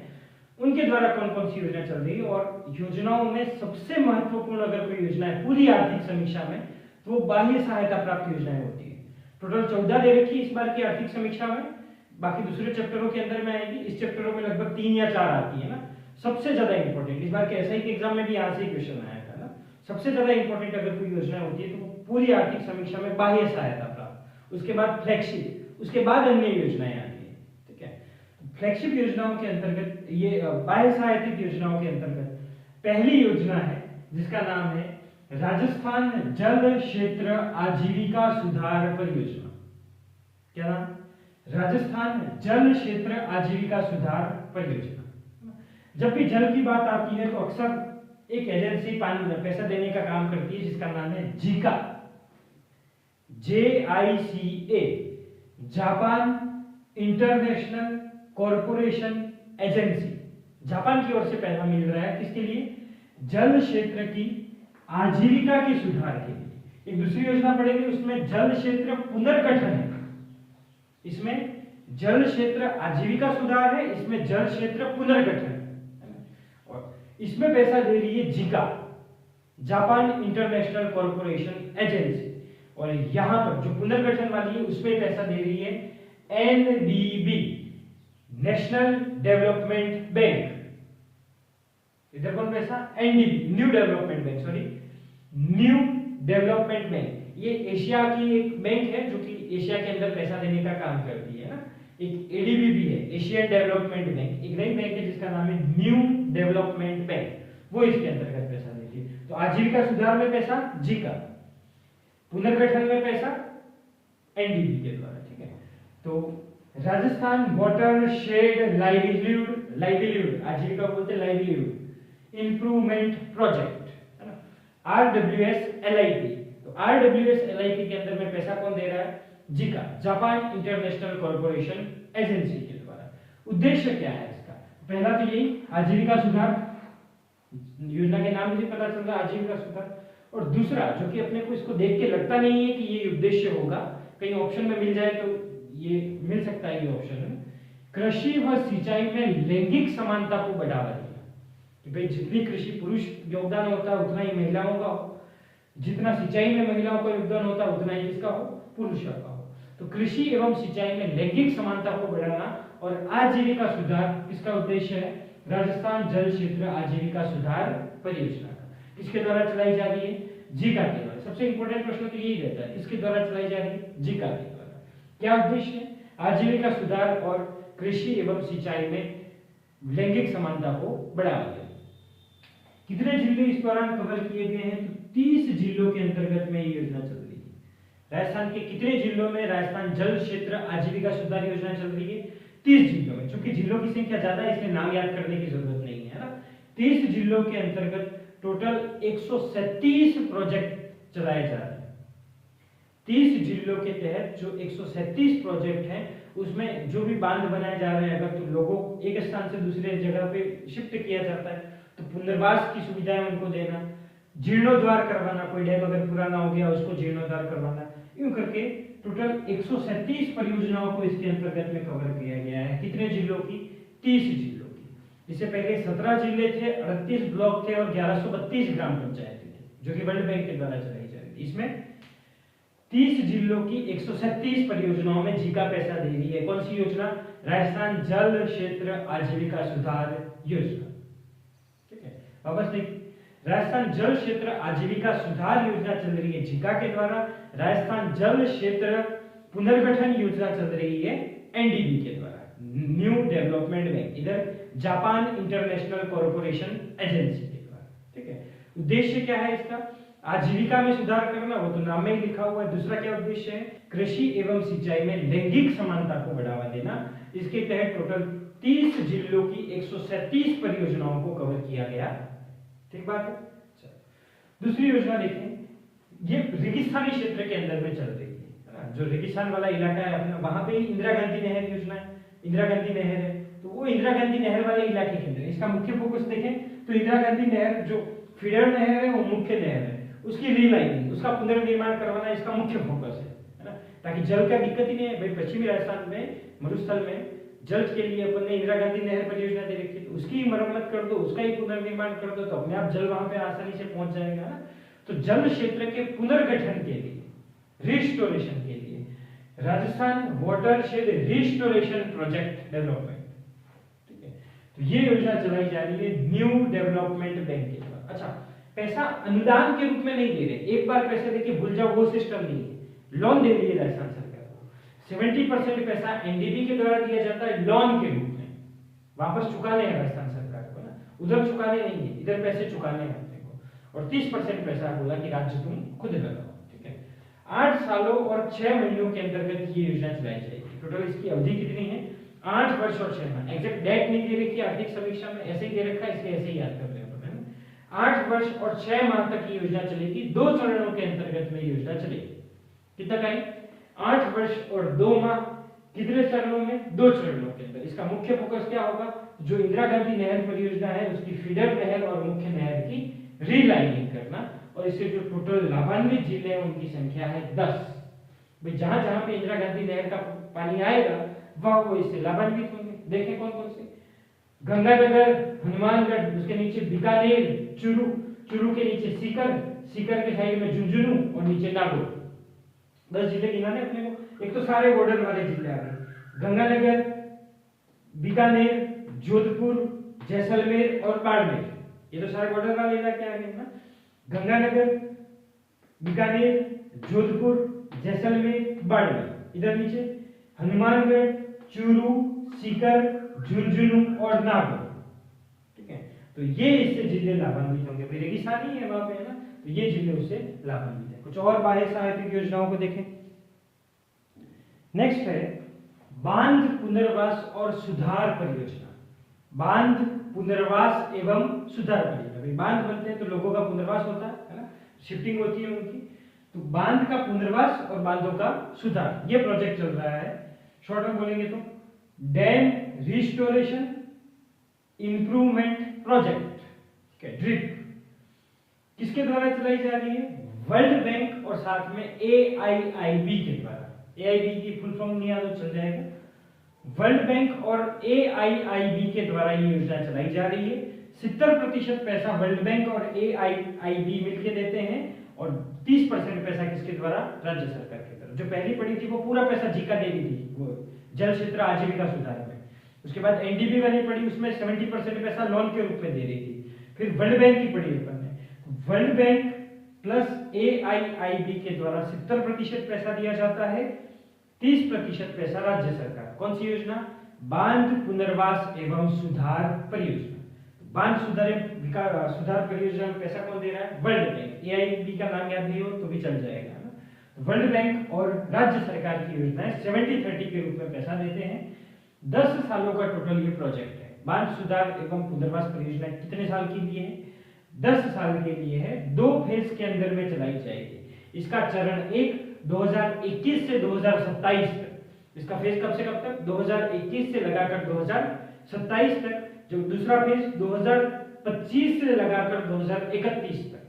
उनके द्वारा कौन कौन सी योजना चल रही है, और योजनाओं में सबसे महत्वपूर्ण अगर कोई योजना है पूरी आर्थिक समीक्षा में, तो वो बाह्य सहायता प्राप्त योजनाएं होती है। टोटल 14 दे रखी इस बार की आर्थिक समीक्षा में, बाकी दूसरे चैप्टरों के अंदर में आएगी। इस चैप्टरों में लगभग 3 या 4 आती है ना। सबसे ज्यादा इंपॉर्टेंट इस बार के एसआई के एग्जाम में भी यहाँ से ही क्वेश्चन आया था ना, सबसे ज्यादा इंपॉर्टेंट अगर कोई योजना होती है तो वो पूरी आर्थिक समीक्षा में बाह्य सहायता प्राप्त, उसके बाद फ्लैगशिप, उसके बाद अन्य योजनाएं आती है। ठीक है, फ्लैगशिप योजनाओं के अंतर्गत, ये बाह्य सहायता योजनाओं के अंतर्गत पहली योजना है जिसका नाम है राजस्थान जल क्षेत्र आजीविका सुधार परियोजना। क्या नाम? राजस्थान जल क्षेत्र आजीविका सुधार परियोजना। जब भी जल की बात आती है तो अक्सर एक एजेंसी पानी में पैसा देने का काम करती है जिसका नाम है Zika, JICA, Japan international corporation agency. Japan की ओर से पैसा मिल रहा है किसके लिए? जल क्षेत्र की आजीविका के सुधार के लिए। एक दूसरी योजना पड़ेगी, उसमें जल क्षेत्र पुनर्गठन है, इसमें जल क्षेत्र आजीविका सुधार है, इसमें जल क्षेत्र पुनर्गठन है, और इसमें पैसा दे रही है Zika, Japan international corporation agency, और यहां पर जो पुनर्गठन वाली है उसमें पैसा दे रही है NDB, नेशनल डेवलपमेंट बैंक। इधर कौन पैसा? NDB, new development bank, sorry new development bank. ये एशिया की एक बैंक है जो कि एशिया के अंदर पैसा देने का काम करती है ना। एक ADB भी है, एशियन डेवलपमेंट बैंक, एक नई बैंक है जिसका नाम है न्यू डेवलपमेंट बैंक, वो इसके अंतर्गत पैसा देती है। तो आजीविका सुधार में पैसा जीका, पुनर्गठन में पैसा NDB के द्वारा। ठीक है, तो राजस्थान वाटर शेड लाइवलीहुड, आजीविका बोलते हैं लाइवलीहुड इंप्रूवमेंट प्रोजेक्ट, है ना, RWSLIP। तो RWSLIP के अंदर में पैसा कौन दे रहा है? Zika, Japan international corporation agency के द्वारा। उद्देश्य क्या है इसका? पहला तो यही आजीविका सुधार, योजना के नाम से पता चल रहा है आजीविका सुधार, और दूसरा जो कि अपने को इसको देख के लगता नहीं है कि ये उद्देश्य होगा, कहीं ऑप्शन में मिल जाए तो ये मिल सकता है, ये ऑप्शन है कृषि व सिंचाई में लैंगिक समानता को बढ़ावा देना। कि भाई जितनी कृषि पुरुष योगदान होता है उतना ही महिलाओं का हो, जितना सिंचाई में महिलाओं का योगदान होता है उतना ही किसका हो? पुरुषों का हो। तो कृषि एवं सिंचाई में लैंगिक समानता को बढ़ाना और आजीविका सुधार, इसका उद्देश्य है राजस्थान जल क्षेत्र आजीविका सुधार परियोजना का। किसके द्वारा चलाई जा रही है? जीका के द्वारा। सबसे इंपॉर्टेंट प्रश्न तो यही रहता है, किसके द्वारा चलाई जा रही है? जीका के द्वारा। क्या उद्देश्य है? आजीविका सुधार और कृषि एवं सिंचाई में लैंगिक समानता को बढ़ावा देना। कितने जिले इस दौरान कवर किए गए हैं? तो 30 जिलों के अंतर्गत में ये योजना चल रही है। राजस्थान के कितने जिलों में राजस्थान जल क्षेत्र आजीविका सुधार योजना चल रही है? 30 जिलों में। चूंकि जिलों की संख्या ज्यादा है इसलिए नाम याद करने की जरूरत नहीं है ना। 30 जिलों के अंतर्गत टोटल 137 प्रोजेक्ट चलाए जा रहे हैं। 30 जिलों के तहत जो 137 प्रोजेक्ट हैं उसमें जो भी बांध बनाए जा रहे हैं, अगर तो लोगों को एक स्थान से दूसरे जगह पे शिफ्ट किया जाता है तो पुनर्वास की सुविधाएं उनको देना, जीर्णोद्धार करवाना, कोई डैम अगर पुराना हो गया उसको जीर्णोद्धार करवाना, यूं करके टोटल 137 परियोजनाओं को इसके अंतर्गत में कवर किया गया है। कितने जिलों की? 30 जिलों की। इससे पहले 17 जिले थे, 38 ब्लॉक थे और 1132 ग्राम पंचायतें थी जो कि वर्ल्ड बैंक के द्वारा चलाई जा रही थी। इसमें 30 जिलों की 137 परियोजनाओं में जीका पैसा दे रही है। कौन सी योजना? राजस्थान जल क्षेत्र आजीविका सुधार योजना। ठीक है, वापस देखिए, राजस्थान जल क्षेत्र आजीविका सुधार योजना चल रही है जीका के द्वारा, राजस्थान जल क्षेत्र पुनर्गठन योजना चल रही है NDB के द्वारा, न्यू डेवलपमेंट बैंक, इधर जापान इंटरनेशनल कॉरपोरेशन एजेंसी के द्वारा। ठीक है, उद्देश्य क्या है इसका? आजीविका में सुधार करना, वो तो नाम में ही लिखा हुआ है। दूसरा क्या उद्देश्य है? कृषि एवं सिंचाई में लैंगिक समानता को बढ़ावा देना। इसके तहत टोटल 30 जिलों की 137 परियोजनाओं को कवर किया गया। ठीक बात है। दूसरी योजना देखें, ये रेगिस्तानी क्षेत्र के अंदर में चल रही है। जो रेगिस्तान वाला इलाका है अपना, वहां पे ही इंदिरा गांधी नहर योजना है, इंदिरा गांधी नहर है, तो वो इंदिरा गांधी नहर वाले इलाके के अंदर इसका मुख्य फोकस देखें तो इंदिरा गांधी नहर जो फीडर नहर है वो मुख्य नहर है, उसकी रीलाइनिंग, उसका पुनर्निर्माण करवाना इसका मुख्य फोकस है ना, ताकि जल का दिक्कत ही नहीं है भाई। पश्चिमी राजस्थान में मरुस्थल में जल के लिए अपन ने इंदिरा गांधी नहर परियोजना दे रखी है, तो उसकी मरम्मत कर दो, उसका ही पुनर्निर्माण कर दो, तो अपने आप जल वहां पे आसानी से पहुंच जाएगा ना। तो जल क्षेत्र के पुनर्गठन के लिए, रिस्टोरेशन के लिए Rajasthan watershed restoration project development, ठीक है, तो ये योजना चलाई जा रही है न्यू डेवलपमेंट बैंक के द्वारा। अच्छा, पैसा अनुदान के रूप में नहीं दे रहे, एक बार पैसे देके भूल जाओ, वो सिस्टम नहीं है, लोन दे रही है राजस्थान सरकार को। 70% पैसा एनडीबी के द्वारा दिया जाता है लोन के रूप में, वापस चुकाने हैं राजस्थान सरकार को ना, उधर चुकाने नहीं है, इधर पैसे चुकाने हैं अपने को। और 30% पैसा बोला कि राज्य तुम खुद लगाओ, ठीक है। 8 सालों और 6 महीनों के अंतर्गत ये योजना चलाई जाएगी। टोटल इसकी अवधि कितनी है? 8 वर्ष और 6 माह। एग्जैक्ट डेट नहीं दे रखी आर्थिक समीक्षा में, ऐसे ही दे रखा है, इसलिए ऐसे ही याद कर रहे हैं। 8 वर्ष और 6 माह तक ये योजना चलेगी, 2 चरणों के अंतर्गत में योजना चलेगी। कितना टाइम? 8 वर्ष और 2 माह। कितने चरणों में? 2 चरणों के अंदर। इसका मुख्य फोकस क्या होगा? जो इंदिरा गांधी नहर परियोजना है उसकी फीडर नहर और मुख्य नहर की रीलाइनिंग करना, और इससे जो टोटल लाभान्वित जिले हैं उनकी संख्या है 10। भाई जहां जहां पे इंदिरा गांधी नहर का पानी आएगा वह वो इससे लाभान्वित होंगे। देखें कौन कौन से? गंगानगर, हनुमानगढ़, उसके नीचे बीकानेर, चूरू, चूरू के नीचे सीकर, सीकर के साइड में झुंझुनू और नीचे नागौर। 10 जिले गिनाने अपने को। एक तो सारे बॉर्डर वाले जिले आ गए, गंगानगर, बीकानेर, जोधपुर, जैसलमेर और बाड़मेर, ये तो सारे बॉर्डर वाले इलाके आ गए ना। गंगानगर, बीकानेर, जोधपुर, जैसलमेर, बाड़मेर। इधर नीचे हनुमानगढ़, चूरू, सीकर, झुंझुनू और नागौर, ठीक है। तो ये इससे जिले लाभान्वित होंगे। भाई रेगिस्तान ही है वहां पे, है ना, तो ये जिले उससे लाभान्वित है। कुछ और बाह्य सहायतिक योजनाओं को देखें। नेक्स्ट है बांध पुनर्वास और सुधार परियोजना। बांध पुनर्वास एवं सुधार परियोजना। भाई बांध बनते हैं तो लोगों का पुनर्वास होता है ना, शिफ्टिंग होती है उनकी, तो बांध का पुनर्वास और बांधों का सुधार, ये प्रोजेक्ट चल रहा है। शॉर्ट में बोलेंगे तो डैम रिस्टोरेशन इंप्रूवमेंट प्रोजेक्ट, ठीक है, ड्रिप। किसके द्वारा चलाई जा रही है? वर्ल्ड बैंक और साथ में AIIB के द्वारा। AIB की फुल फॉर्म नहीं याद हो चल जाएगा। वर्ल्ड बैंक और AIIB के द्वारा ये योजना चलाई जा रही है। 70% पैसा वर्ल्ड बैंक और AIIB मिलकर देते हैं और 30% पैसा किसके द्वारा? राज्य सरकार की तरफ। जो पहली पड़ी थी वो पूरा पैसा जीका दे रही थी, वो जल क्षेत्र आजीविका सुधार में। उसके बाद एनडीबी वाली पड़ी, उसमें 70% पैसा लोन के रूप में दे रही थी। फिर वर्ल्ड बैंक की पड़ी अपन ने, वर्ल्ड बैंक प्लस AIIB के द्वारा 70% पैसा दिया जाता है, 30% पैसा राज्य सरकार। कौन सी योजना? बांध पुनर्वास एवं सुधार परियोजना। बांध सुधार परियोजना में पैसा कौन दे रहा है? World bank. AIIB का नाम याद नहीं हो तो भी चल जाएगा ना। वर्ल्ड बैंक और राज्य सरकार की योजनाएं 70-30 के रूप में पैसा देते हैं। 10 सालों का टोटल ये प्रोजेक्ट है। बांध सुधार एवं पुनर्वास परियोजना कितने साल के लिए है? 10 साल के लिए है। 2 फेज के अंदर में चलाई जाएगी। इसका चरण 1 2021 से 2027 तक। इसका फेज कब से कब तक? 2021 से लगाकर 2027 तक। जो दूसरा फेज 2025 से लगाकर 2031 तक,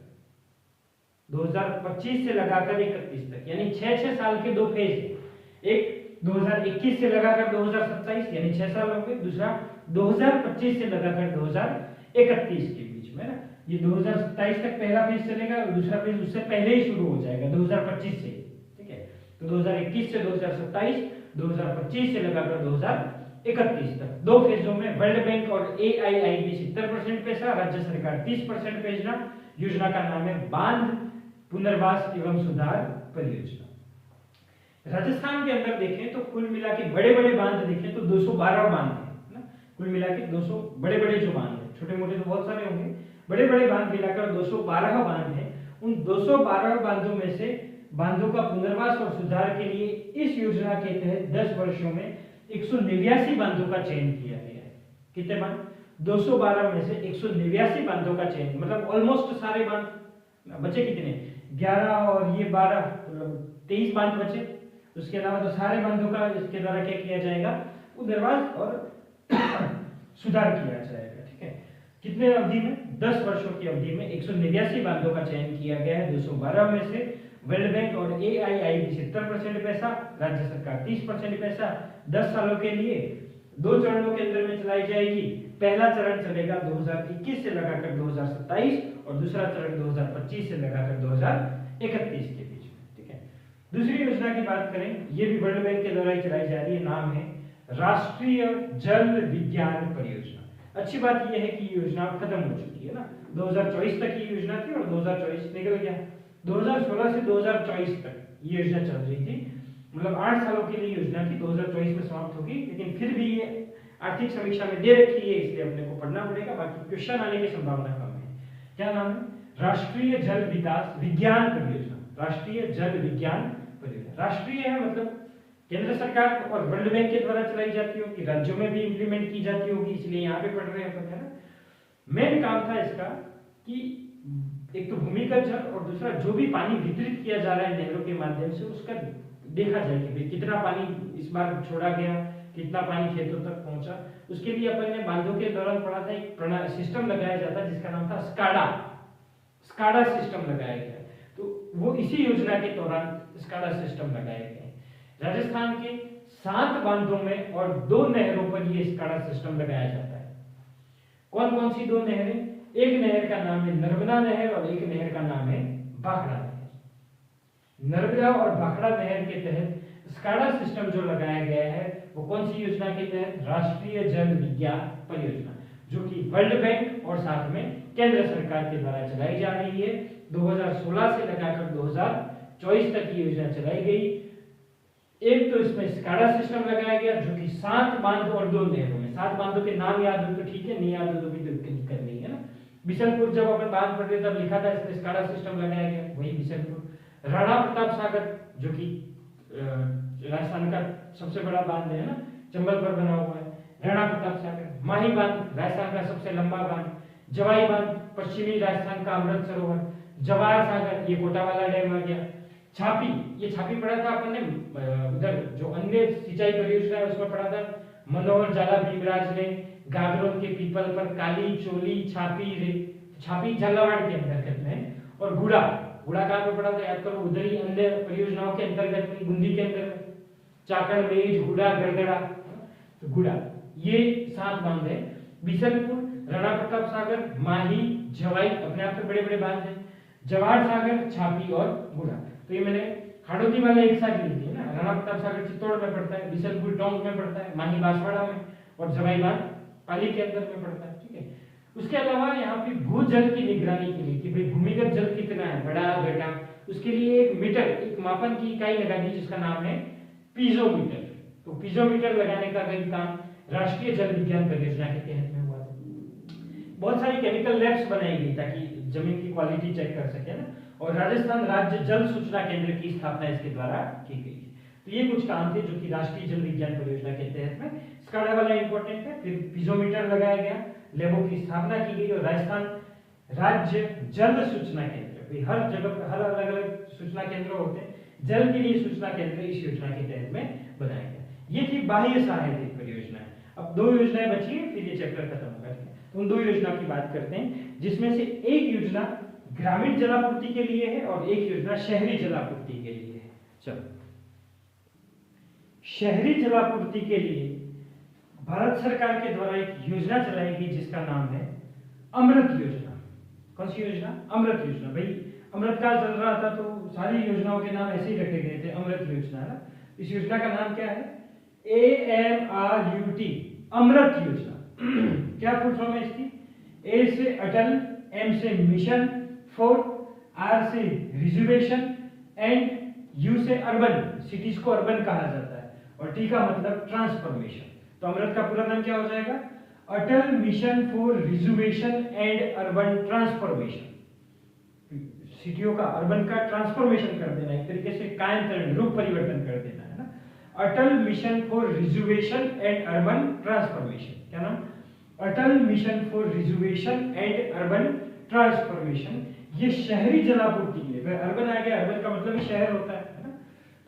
2025 से लगाकर 31 तक, यानी 6 साल के 2 फेज। एक 2021 से लगाकर 2027 यानी 6 साल हो गए, दूसरा 2025 से लगाकर 2031 के बीच में ना। ये 2027 तक पहला फेज चलेगा और दूसरा फेज उससे पहले ही शुरू हो जाएगा 2025 से, ठीक है। तो 2021 से 2027, 2025 से लगाकर 2031 तक 2 फेजों में वर्ल्ड बैंक और AIIB 70% पैसा, राज्य सरकार 30% पैसा। योजना का नाम है बांध पुनर्वास एवं सुधार परियोजना। राजस्थान के अंदर देखें तो कुल मिला के बड़े बड़े बांध देखें तो 212 बांध है ना। कुल मिला के 200 बड़े बड़े जो बांध है, छोटे मोटे तो बहुत सारे होंगे, बड़े बड़े बांध मिलाकर 212 बांध है। उन 212 बांधों में से बांधों का पुनर्वास और सुधार के लिए इस योजना के तहत 10 वर्षों में 189 बांधों का चयन किया गया है। कितने बांध? 212 में से 189 बांधों का चयन, मतलब ऑलमोस्ट सारे बांध। बचे कितने? 11 और ये 12, 23 बांध बचे। उसके अलावा तो सारे बांधों का इसके द्वारा क्या किया जाएगा, पुनर्वास और सुधार किया जाएगा। ठीक है, कितने अवधि में, 10 वर्षों की अवधि में 189 बांधों का चयन किया गया है। 212 में से वर्ल्ड बैंक और AIIB 70% पैसा, राज्य सरकार 30% पैसा 10 सालों के लिए 2 चरणों के अंदर में चलाई जाएगी। पहला चरण चलेगा 2021 से लगाकर 2027 और दूसरा चरण 2025 से लगाकर 2031 के बीच में। ठीक है, दूसरी योजना की बात करें, ये भी वर्ल्ड बैंक के द्वारा चलाई जा रही है, नाम है राष्ट्रीय जल विज्ञान परियोजना। अच्छी बात यह है कि योजना खत्म हो चुकी है ना, 2024 तक की योजना थी और 2024 निकल गया। 2016 से 2024 तक ये योजना चल रही थी, मतलब 8 सालों के लिए योजना थी, 2024 में समाप्त होगी। लेकिन फिर भी ये आर्थिक समीक्षा में दे रखी है, इसलिए अपने को पढ़ना पड़ेगा, बाकी क्वेश्चन आने की संभावना कम है। क्या नाम है, राष्ट्रीय जल विकास विज्ञान परियोजना। राष्ट्रीय जल विज्ञान परियोजना, राष्ट्रीय है मतलब केंद्र सरकार और वर्ल्ड बैंक के द्वारा चलाई जाती होगी, राज्यों में भी इंप्लीमेंट की जाती होगी, इसलिए यहाँ पे पढ़ रहे हैं अपन, है ना। मेन काम था इसका कि एक तो भूमिगत जल और दूसरा जो भी पानी वितरित किया जा रहा है नहरों के माध्यम से, उसका देखा जाए कि कितना पानी इस बार छोड़ा गया, कितना पानी खेतों तक पहुंचा। उसके लिए अपन ने बांधों के दौरान पढ़ा था, एक सिस्टम लगाया जाता जिसका नाम था स्काडा सिस्टम लगाया गया। तो वो इसी योजना के दौरान स्काडा सिस्टम लगाया गया। राजस्थान के 7 बांधों में और 2 नहरों पर ये स्काडा सिस्टम लगाया जाता है। कौन कौन सी 2 नहरें, एक नहर का नाम है नर्मदा नहर और एक नहर का नाम है भाखड़ा नहर। नर्मदा और भाखड़ा नहर के तहत स्काडा सिस्टम जो लगाया गया है वो कौन सी योजना के तहत, राष्ट्रीय जल विज्ञान परियोजना, जो कि वर्ल्ड बैंक और साथ में केंद्र सरकार के द्वारा चलाई जा रही है। 2016 से लगाकर 2024 तक ये योजना चलाई गई। एक तो इसमें स्काडा सिस्टम लगाया गया जो कि 7 बांध और 2 नहरों में, 7 बांधों के नाम याद हो तो ठीक है, नहीं याद हो तो भी दिक्कत नहीं है ना। बिशनपुर जब अपन बांध पढ़ रहे तब लिखा था इसमें स्काडा सिस्टम लगाया गया, वही बिशनपुर। राणा प्रताप सागर जो कि राजस्थान का सबसे बड़ा बांध है ना, चंबल पर बना हुआ है, राणा प्रताप सागर। माही बांध राजस्थान का सबसे लंबा बांध। जवाई बांध पश्चिमी राजस्थान का अमृत सरोवर। जवाहर सागर ये कोटा वाला डैम आ गया। छापी, ये छापी पढ़ा था अपन ने, उधर जो अन्य सिंचाई परियोजना है उसमें पढ़ा था। मनोहर जाला भीमराज ने गागरोन के पीपल पर काली चोली छापी रे, छापी झालावाड़ के अंतर्गत में। और गुड़ा कहाँ पे पढ़ा था, याद करो, उधर ही अन्य परियोजनाओं के अंतर्गत में, बूंदी के अंतर्गत। चाकण मेज गुड़ा गड़गड़ा, तो गुड़ा, ये 7 बांध है। बिशनपुर, राणा प्रताप सागर, माही, जवाई अपने आप में बड़े बड़े बांध हैं। जवाहर सागर, छापी और गुड़ा, तो ये मैंने हाड़ौती वाले एक साथ लिख दिए ना। राणा प्रताप सागर चित्तौड़ में पड़ता है, बिशनपुर टोंक में पड़ता है, माही बांसवाड़ा में और जवाई बांध पाली के अंदर में पड़ता है। ठीक है, उसके अलावा यहाँ पे भूजल की निगरानी के लिए कि भाई भूमिगत जल कितना है, बड़ा घटा, उसके लिए एक मीटर, एक मापन की इकाई लगा दी जिसका नाम है पीजोमीटर। तो पीजोमीटर लगाने का कई काम राष्ट्रीय जल विज्ञान परियोजना के तहत में हुआ था। बहुत सारी केमिकल लैब्स बनाई गई ताकि जमीन की क्वालिटी चेक कर सके ना। और राजस्थान राज्य जल सूचना केंद्र की स्थापना इसके द्वारा की गई है। तो ये कुछ काम थे जो कि राष्ट्रीय जल विज्ञान परियोजना के तहत में, स्काडा वाला इंपॉर्टेंट है। फिर पीजोमीटर लगाया गया, लैबों की स्थापना की गई और राजस्थान राज्य जल सूचना केंद्र, हर जगह हर अलग अलग सूचना केंद्र होते हैं, जल के लिए सूचना केंद्र इस योजना के तहत में बनाया गया। ये थी बाह्य सहायता परियोजना। अब 2 योजनाएं बची हैं, फिर ये चैप्टर खत्म होगा। तो उन 2 योजना की बात करते हैं, जिसमें से एक योजना ग्रामीण जलापूर्ति के लिए है और एक योजना शहरी जलापूर्ति के लिए है। चलो, शहरी जलापूर्ति के लिए भारत सरकार के द्वारा एक योजना चलाई गई जिसका नाम है अमृत योजना। कौन सी योजना? अमृत योजना। भाई अमृत काल चल रहा था तो सारी योजनाओं के नाम ऐसे ही रखे गए थे, अमृत योजना ना। इस योजना का नाम क्या है? AMRUT, अमृत योजना। क्या फुल फॉर्म है इसकी? ए से अटल, एम से मिशन, 4 आर से रिजर्वेशन एंड यू से अर्बन, सिटीज को अर्बन कहा जाता है, और टी का मतलब ट्रांसफॉर्मेशन। तो अमृत का पूरा नाम क्या हो जाएगा? Atal mission for rejuvenation and urban transformation. सिटियों का, अर्बन का ट्रांसफॉर्मेशन कर देना, एक तरीके से कायांतरण, रूप परिवर्तन कर देना है ना। Atal mission for rejuvenation and urban transformation. क्या नाम? Atal mission for rejuvenation and urban transformation. ये शहरी जलापूर्ति के लिए, अर्बन आ गया, अर्बन का मतलब ही शहर होता है ना।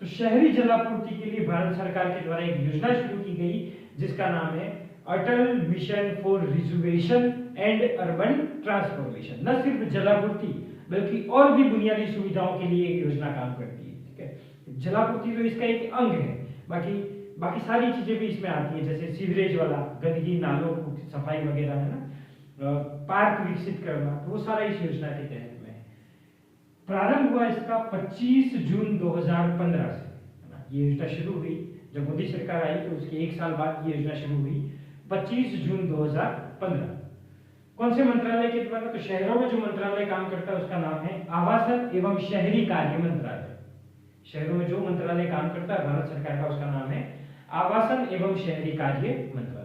तो शहरी जलापूर्ति के लिए भारत सरकार के द्वारा एक योजना शुरू की गई जिसका नाम है Atal mission for rejuvenation and urban transformation. न सिर्फ जलापूर्ति बल्कि और भी बुनियादी सुविधाओं के लिए एक योजना काम करती है। ठीक है, जलापूर्ति तो इसका एक अंग है, बाकी बाकी सारी चीजें भी इसमें आती है, जैसे सीवरेज वाला, गंदगी नालों की सफाई वगैरह, है ना, पार्क विकसित करना, तो वो सारा इस योजना के तहत में है। प्रारंभ हुआ इसका 25 जून 2015 से, है ना। ये योजना शुरू हुई जब मोदी सरकार आई, तो उसके एक साल बाद ये योजना शुरू हुई 25 जून 2015। कौन से मंत्रालय के द्वारा? तो शहरों में जो मंत्रालय काम करता है उसका नाम है आवासन एवं शहरी कार्य मंत्रालय। शहरों में जो मंत्रालय काम करता है भारत सरकार का, उसका नाम है आवासन एवं शहरी कार्य मंत्रालय।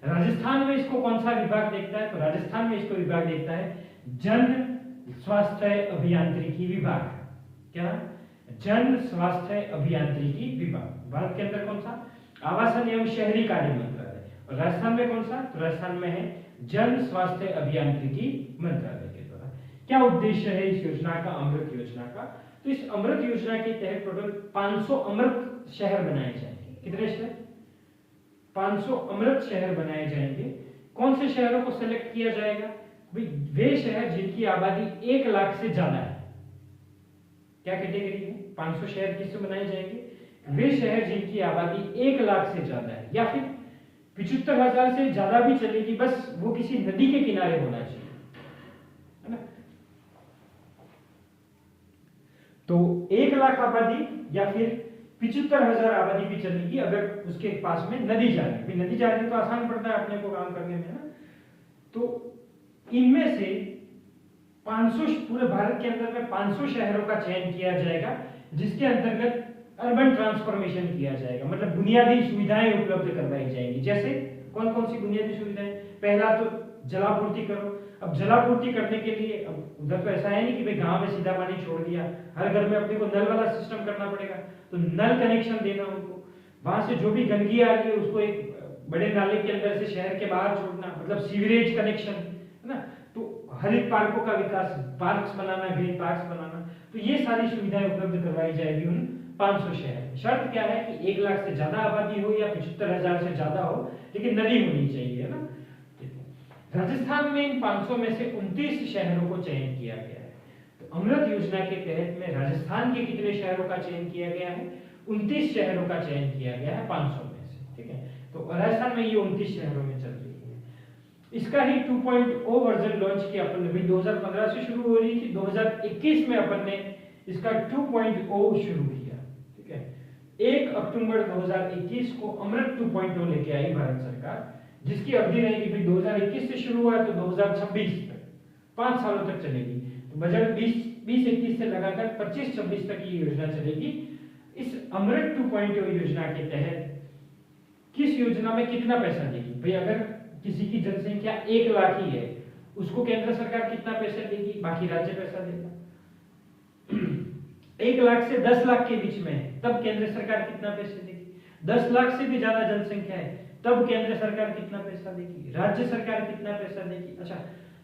राजस्थान में इसको कौन सा विभाग देखता है? तो राजस्थान में इसको विभाग देखता है जन स्वास्थ्य अभियांत्रिकी विभाग। क्या? जन स्वास्थ्य अभियांत्रिकी विभाग। भारत के अंदर कौन सा? आवासन एवं शहरी कार्य मंत्रालय। और राजस्थान में कौन सा? तो राजस्थान में है जन स्वास्थ्य अभियांत्रिकी मंत्रालय के द्वारा। क्या उद्देश्य है इस योजना का, अमृत योजना का? तो इस अमृत योजना के तहत टोटल 500 अमृत शहर बनाए जाएंगे। कितने शहर? 500 अमृत शहर बनाए जाएंगे। कौन से शहरों को सेलेक्ट किया जाएगा? वे शहर जिनकी आबादी 1 लाख से ज्यादा है। क्या कैटेगरी है? 500 शहर किससे बनाए जाएंगे? वे शहर जिनकी आबादी 1 लाख से ज्यादा है, या फिर 75,000 से ज्यादा भी चलेगी, बस वो किसी नदी के किनारे होना चाहिए, है ना। तो 1 लाख आबादी या फिर 75,000 आबादी भी चलेगी अगर उसके पास में नदी जा रही है। नदी जा रही है तो आसान पड़ता है अपने को काम करने में, ना। तो इनमें से 500, पूरे भारत के अंदर में 500 शहरों का चयन किया जाएगा जिसके अंतर्गत अर्बन ट्रांसफॉर्मेशन किया जाएगा, मतलब बुनियादी सुविधाएं उपलब्ध करवाई जाएंगी। जैसे कौन कौन सी बुनियादी सुविधाएं? पहला तो जलापूर्ति करो। अब जलापूर्ति करने के लिए, अब उधर तो ऐसा है नहीं कि भाई गांव में सीधा पानी छोड़ दिया, हर घर में अपने को नल वाला सिस्टम करना पड़ेगा, तो नल कनेक्शन देना उनको। वहां से जो भी गंदगी आ रही है उसको एक बड़े नाले के अंदर से शहर के बाहर छोड़ना, मतलब सीवरेज कनेक्शन, है ना। तो हरित पार्कों का विकास, पार्क्स बनाना, ग्रीन पार्क्स बनाना, तो ये सारी सुविधाएं उपलब्ध करवाई जाएगी उन 500 शहर। शर्त क्या है कि 1 लाख से ज्यादा आबादी हो या 75,000 से ज्यादा हो, लेकिन नदी होनी चाहिए, ना। राजस्थान में इन 500 में से 29 शहरों को चयन किया गया है। तो अमृत योजना के तहत में राजस्थान के कितने शहरों का चयन किया गया है? 29 शहरों का चयन किया गया है 500 में से। ठीक है, तो राजस्थान में ये 29 शहरों में चल रही है। इसका ही 2.0 वर्जन लॉन्च किया अपन ने। 2015 से शुरू हो रही थी, 2021 में अपन ने इसका 2.0 शुरू किया। ठीक है, 1 अक्टूबर 2021 को अमृत 2.0 लेके आई भारत सरकार, जिसकी अवधि रहेगी फिर 2021 से शुरू हुआ तो 2026 तक, 5 सालों तक चलेगी। तो बजट 2021 से लगाकर 25-26 तक ये योजना चलेगी। इस अमृत 2.0 योजना के तहत किस योजना में कितना पैसा देगी? भाई अगर किसी की जनसंख्या 1 लाख ही है, उसको केंद्र सरकार कितना पैसा देगी? बाकी राज्य पैसा देगा। 1 लाख से 10 लाख के बीच में है, तब केंद्र सरकार कितना पैसा देगी? 10 लाख से भी ज्यादा जनसंख्या है, तब केंद्र सरकार कितना पैसा देगी? राज्य सरकार कितना पैसा देगी? अच्छा,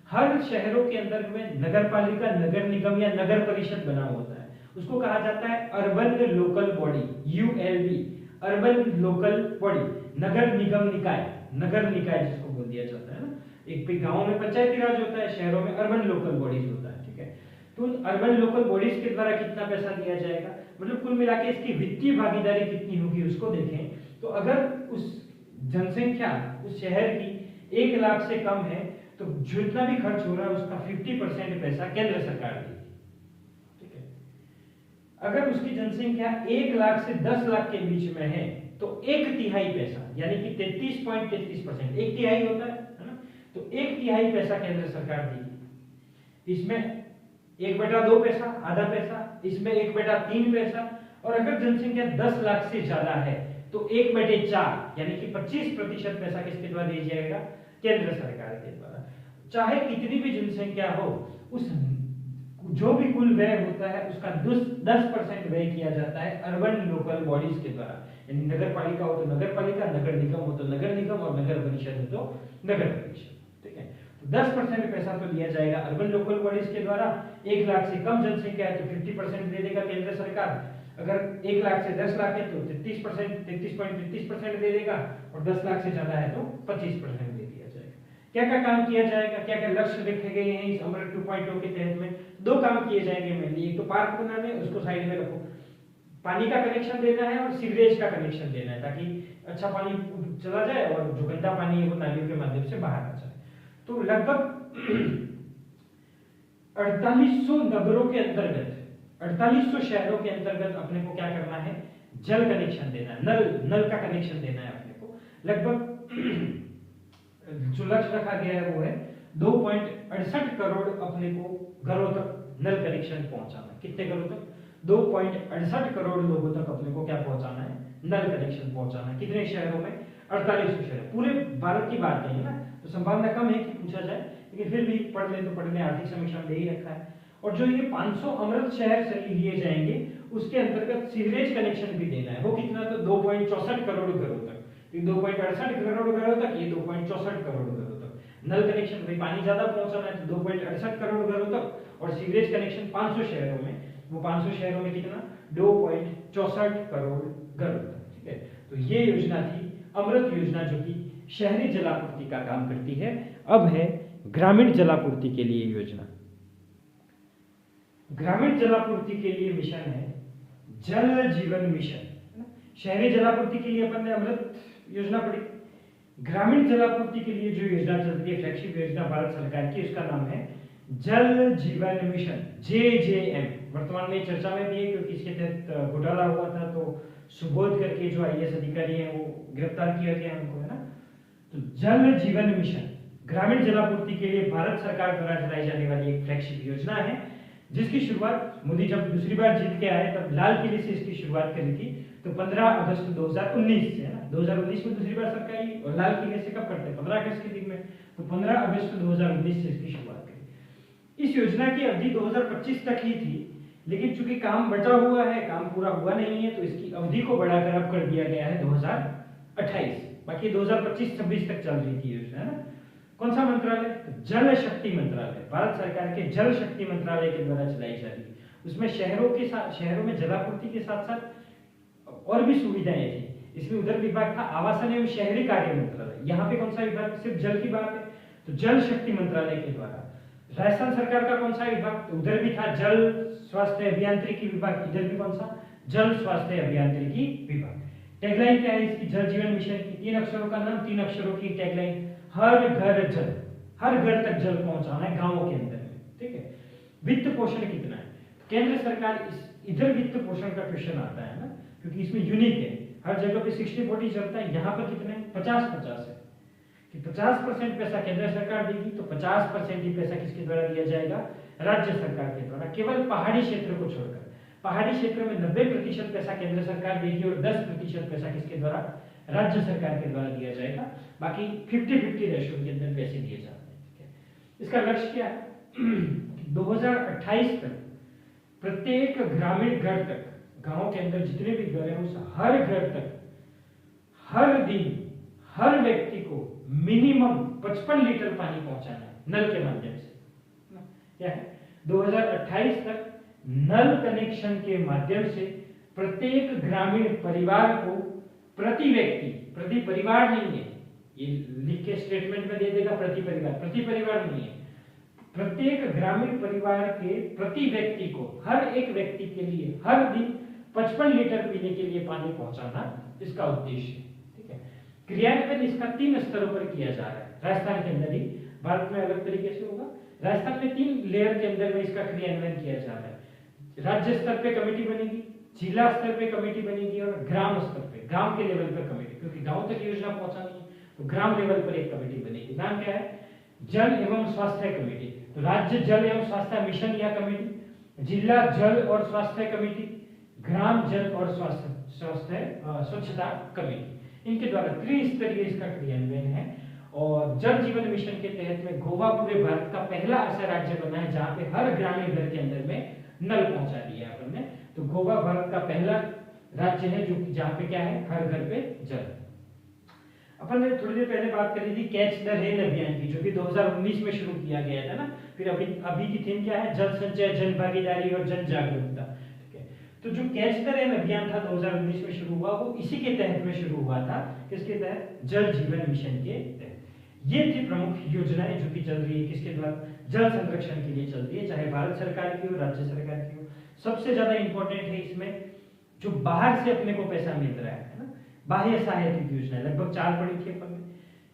हर शहरों के अंदर में नगर पालिका, नगर निगम या नगर परिषद बना होता है, उसको कहा जाता है urban local body, ULB, urban local body, नगर निगम निकाय, नगर निकाय जिसको बोल दिया जाता है, ना। एक भी गांव में पंचायती राज होता है, शहरों में अर्बन लोकल बॉडीज होता है। ठीक है, तो अर्बन लोकल बॉडीज के द्वारा कितना पैसा दिया जाएगा, मतलब कुल मिला के इसकी वित्तीय भागीदारी कितनी होगी उसको देखें। तो अगर उस जनसंख्या उस शहर की 1 लाख से कम है तो जितना भी खर्च हो रहा है उसका 50% पैसा केंद्र सरकार देगी। ठीक है, अगर उसकी जनसंख्या 1 लाख से 10 लाख के बीच में है तो 1/3 पैसा, यानी कि 33.33%, 1/3 होता है ना, तो 1/3 पैसा केंद्र सरकार देगी। इसमें 1/2 पैसा, आधा पैसा, इसमें 1/3 पैसा, और अगर जनसंख्या 10 लाख से ज्यादा है तो 1/4 यानी कि 25% पैसा किसके द्वारा दिया जाएगा? केंद्र सरकार के द्वारा। चाहे कितनी भी जनसंख्या हो, उस जो भी कुल व्यय होता है उसका 10% व्यय किया जाता है अर्बन लोकल बॉडीज के द्वारा। यानी नगर पालिका हो तो नगर पालिका, नगर निगम हो तो नगर निगम, और नगर परिषद हो तो नगर परिषद। ठीक है, तो 10% पैसा तो दिया जाएगा अर्बन लोकल बॉडीज के द्वारा। 1 लाख से कम जनसंख्या है तो 50% दे देगा केंद्र सरकार। अगर 1 लाख से 10 लाख है तो 33%, 33.33% दे देगा, और 10 लाख से ज्यादा है तो 25% दे दिया जाएगा। क्या क्या काम किया जाएगा, क्या क्या लक्ष्य रखे गए हैं इस अमृत 2.0 के तहत में? 2 काम किए जाएंगे मेनली, एक तो पार्क बनाने, उसको साइड में रखो, पानी का कनेक्शन देना है और सीवरेज का कनेक्शन देना है, ताकि अच्छा पानी चला जाए और जो गंदा पानी है वो नालियों के माध्यम से बाहर आ जाए। तो लगभग 4800 नगरों के अंतर्गत, 4800 शहरों के अंतर्गत अपने को क्या करना है, जल कनेक्शन देना है, नल का कनेक्शन देना है अपने को। लगभग जो लक्ष्य रखा गया है वो है 2.68 करोड़ अपने को घरों तक नल कनेक्शन पहुंचाना है। कितने घरों तक? 2.68 करोड़ लोगों तक अपने को क्या पहुंचाना है, नल कनेक्शन पहुंचाना है। कितने शहरों में? 4800 शहर। पूरे भारत की बात नहीं है ना, तो संभावना कम है कि पूछा जाए, लेकिन फिर भी पढ़ ले तो पढ़ ले, आर्थिक समीक्षा में दे ही रखा है। और जो ये 500 अमृत शहर से लिए जाएंगे उसके अंतर्गत सीवरेज कनेक्शन भी देना है। वो कितना? तो 2.64 करोड़ घरों तक। 2.68 करोड़ घरों तक, ये 2.64 करोड़ घरों तक नल कनेक्शन, भाई पानी ज्यादा पहुंचाना है तो 2.68 करोड़ घरों तक, और सीवरेज कनेक्शन 500 शहरों में, वो 500 शहरों में कितना? 2.64 करोड़ घरों तक। ठीक है, तो ये योजना थी अमृत योजना, जो कि शहरी जलापूर्ति का काम करती है। अब है ग्रामीण जलापूर्ति के लिए योजना। ग्रामीण जलापूर्ति के लिए मिशन है जल जीवन मिशन। शहरी जलापूर्ति के लिए अपन ने अमृत योजना पढ़ी। ग्रामीण जलापूर्ति के लिए जो योजना चलती है, फ्लैगशिप योजना भारत सरकार की, उसका नाम है जल जीवन मिशन, JJM। वर्तमान में चर्चा में भी है क्योंकि इसके तहत घोटाला हुआ था, तो सुबोध करके जो IAS अधिकारी हैं वो गिरफ्तार किया गया उनको, है ना। तो जल जीवन मिशन ग्रामीण जलापूर्ति के लिए भारत सरकार द्वारा चलाई जाने वाली एक फ्लैगशिप योजना है, जिसकी शुरुआत मोदी जब दूसरी बार जीत के आए तब लाल किले से इसकी शुरुआत करी थी। तो 15 अगस्त 2019 से, है ना, 2019 में दूसरी बार सरकार आई, और लाल किले से कब करते हैं? 15 अगस्त के दिन में। तो 15 अगस्त 2019 से इसकी शुरुआत करी। इस योजना की अवधि 2025 तक ही थी, लेकिन चूंकि काम बचा हुआ है, काम पूरा हुआ नहीं है, तो इसकी अवधि को बढ़ाकर अब कर दिया गया है 2028। बाकी 2025-26 तक चल रही थी योजना, है ना। कौन सा मंत्रालय? जल शक्ति मंत्रालय, भारत सरकार के जल शक्ति मंत्रालय के द्वारा चलाई जा रही है। उसमें शहरों में जलापूर्ति के साथ साथ और भी सुविधाएं थी। इसमें उधर विभाग था आवासन एवं शहरी कार्य मंत्रालय, यहाँ पे कौन सा विभाग? सिर्फ जल की बात है तो जल शक्ति मंत्रालय के द्वारा। राजस्थान सरकार का कौन सा विभाग? तो उधर भी था जल स्वास्थ्य अभियांत्रिकी विभाग, इधर भी कौन सा? जल स्वास्थ्य अभियांत्रिकी विभाग। टैगलाइन क्या है इसकी, जल जीवन मिशन की? 3 अक्षरों का नाम, 3 अक्षरों की टैगलाइन, हर घर जल, हर घर तक जल पहुंचाना है गांवों के अंदर में। ठीक है, वित्त पोषण कितना है? केंद्र सरकार इधर वित्त पोषण का क्वेश्चन आता है ना, क्योंकि इसमें यूनिक है, हर जगह पे 60-40 चलता है, यहाँ पर कितने? 50-50 है कि 50% पैसा केंद्र सरकार देगी, तो 50% ही पैसा किसके द्वारा दिया जाएगा? राज्य सरकार के द्वारा। केवल पहाड़ी क्षेत्र को छोड़कर, पहाड़ी क्षेत्र में 90% पैसा केंद्र सरकार देगी और 10% पैसा किसके द्वारा? राज्य सरकार के द्वारा दिया जाएगा। बाकी 50-50 रेशो के अंदर पैसे दिए जाते हैं। ठीक है, इसका लक्ष्य क्या है? 2028 तक प्रत्येक ग्रामीण घर तक, गांव के अंदर जितने भी घर हैं उस हर घर तक हर दिन हर व्यक्ति को मिनिमम 55 लीटर पानी पहुंचाना है नल के माध्यम से। क्या है? 2028 तक नल कनेक्शन के माध्यम से प्रत्येक ग्रामीण परिवार को प्रति व्यक्ति, प्रति परिवार नहीं है, ये लिख के स्टेटमेंट में दे देगा प्रति परिवार नहीं है, प्रत्येक ग्रामीण परिवार के प्रति व्यक्ति को, हर एक व्यक्ति के लिए हर दिन 55 लीटर पीने के लिए पानी पहुंचाना इसका उद्देश्य है। ठीक है, क्रियान्वयन इसका 3 स्तरों पर किया जा रहा है। राजस्थान के अंदर ही, भारत में अलग तरीके से होगा। राजस्थान में 3 लेयर के अंदर में इसका क्रियान्वयन किया जा रहा है। राज्य स्तर पे कमेटी बनेगी, जिला स्तर पे कमेटी बनेगी और ग्राम स्तर पे, गांव के लेवल पर कमेटी, क्योंकि गांव तक योजना पहुंचानी है तो ग्राम लेवल पर एक कमेटी बनेगी। नाम क्या है? जल एवं स्वास्थ्य कमेटी। तो राज्य जल एवं स्वास्थ्य मिशन या कमेटी, जिला जल और स्वास्थ्य कमेटी, ग्राम जल और स्वच्छता कमेटी, इनके द्वारा त्रिस्तरीय इसका क्रियान्वयन है। और जल जीवन मिशन के तहत में गोवा पूरे भारत का पहला ऐसा राज्य बना है जहां पे हर ग्रामीण घर के अंदर में नल पहुंचा दिया अपन ने। तो गोवा भारत का पहला राज्य है जो जहां पे क्या है, हर घर पे जल। अपन ने थोड़ी देर पहले बात करी थी कैच द रेन अभियान की, जो कि 2019 में शुरू किया गया था ना। फिर अभी की थीम क्या है? जल संचय, जन भागीदारी और जन जागरूकता। ठीक है, तो जो कैच द रेन अभियान था 2019 में शुरू हुआ, वो इसी के तहत में शुरू हुआ था। किसके तहत? जल जीवन मिशन के तहत। ये थी प्रमुख योजनाएं जो कि चल रही है किसके द्वारा? जल संरक्षण के लिए चल रही है, चाहे भारत सरकार की हो, राज्य सरकार की हो। सबसे ज्यादा इंपॉर्टेंट है इसमें जो बाहर से अपने को पैसा मिल रहा है ना, बाह्य सहायता योजना लगभग 4 पड़ी थी अपन ने।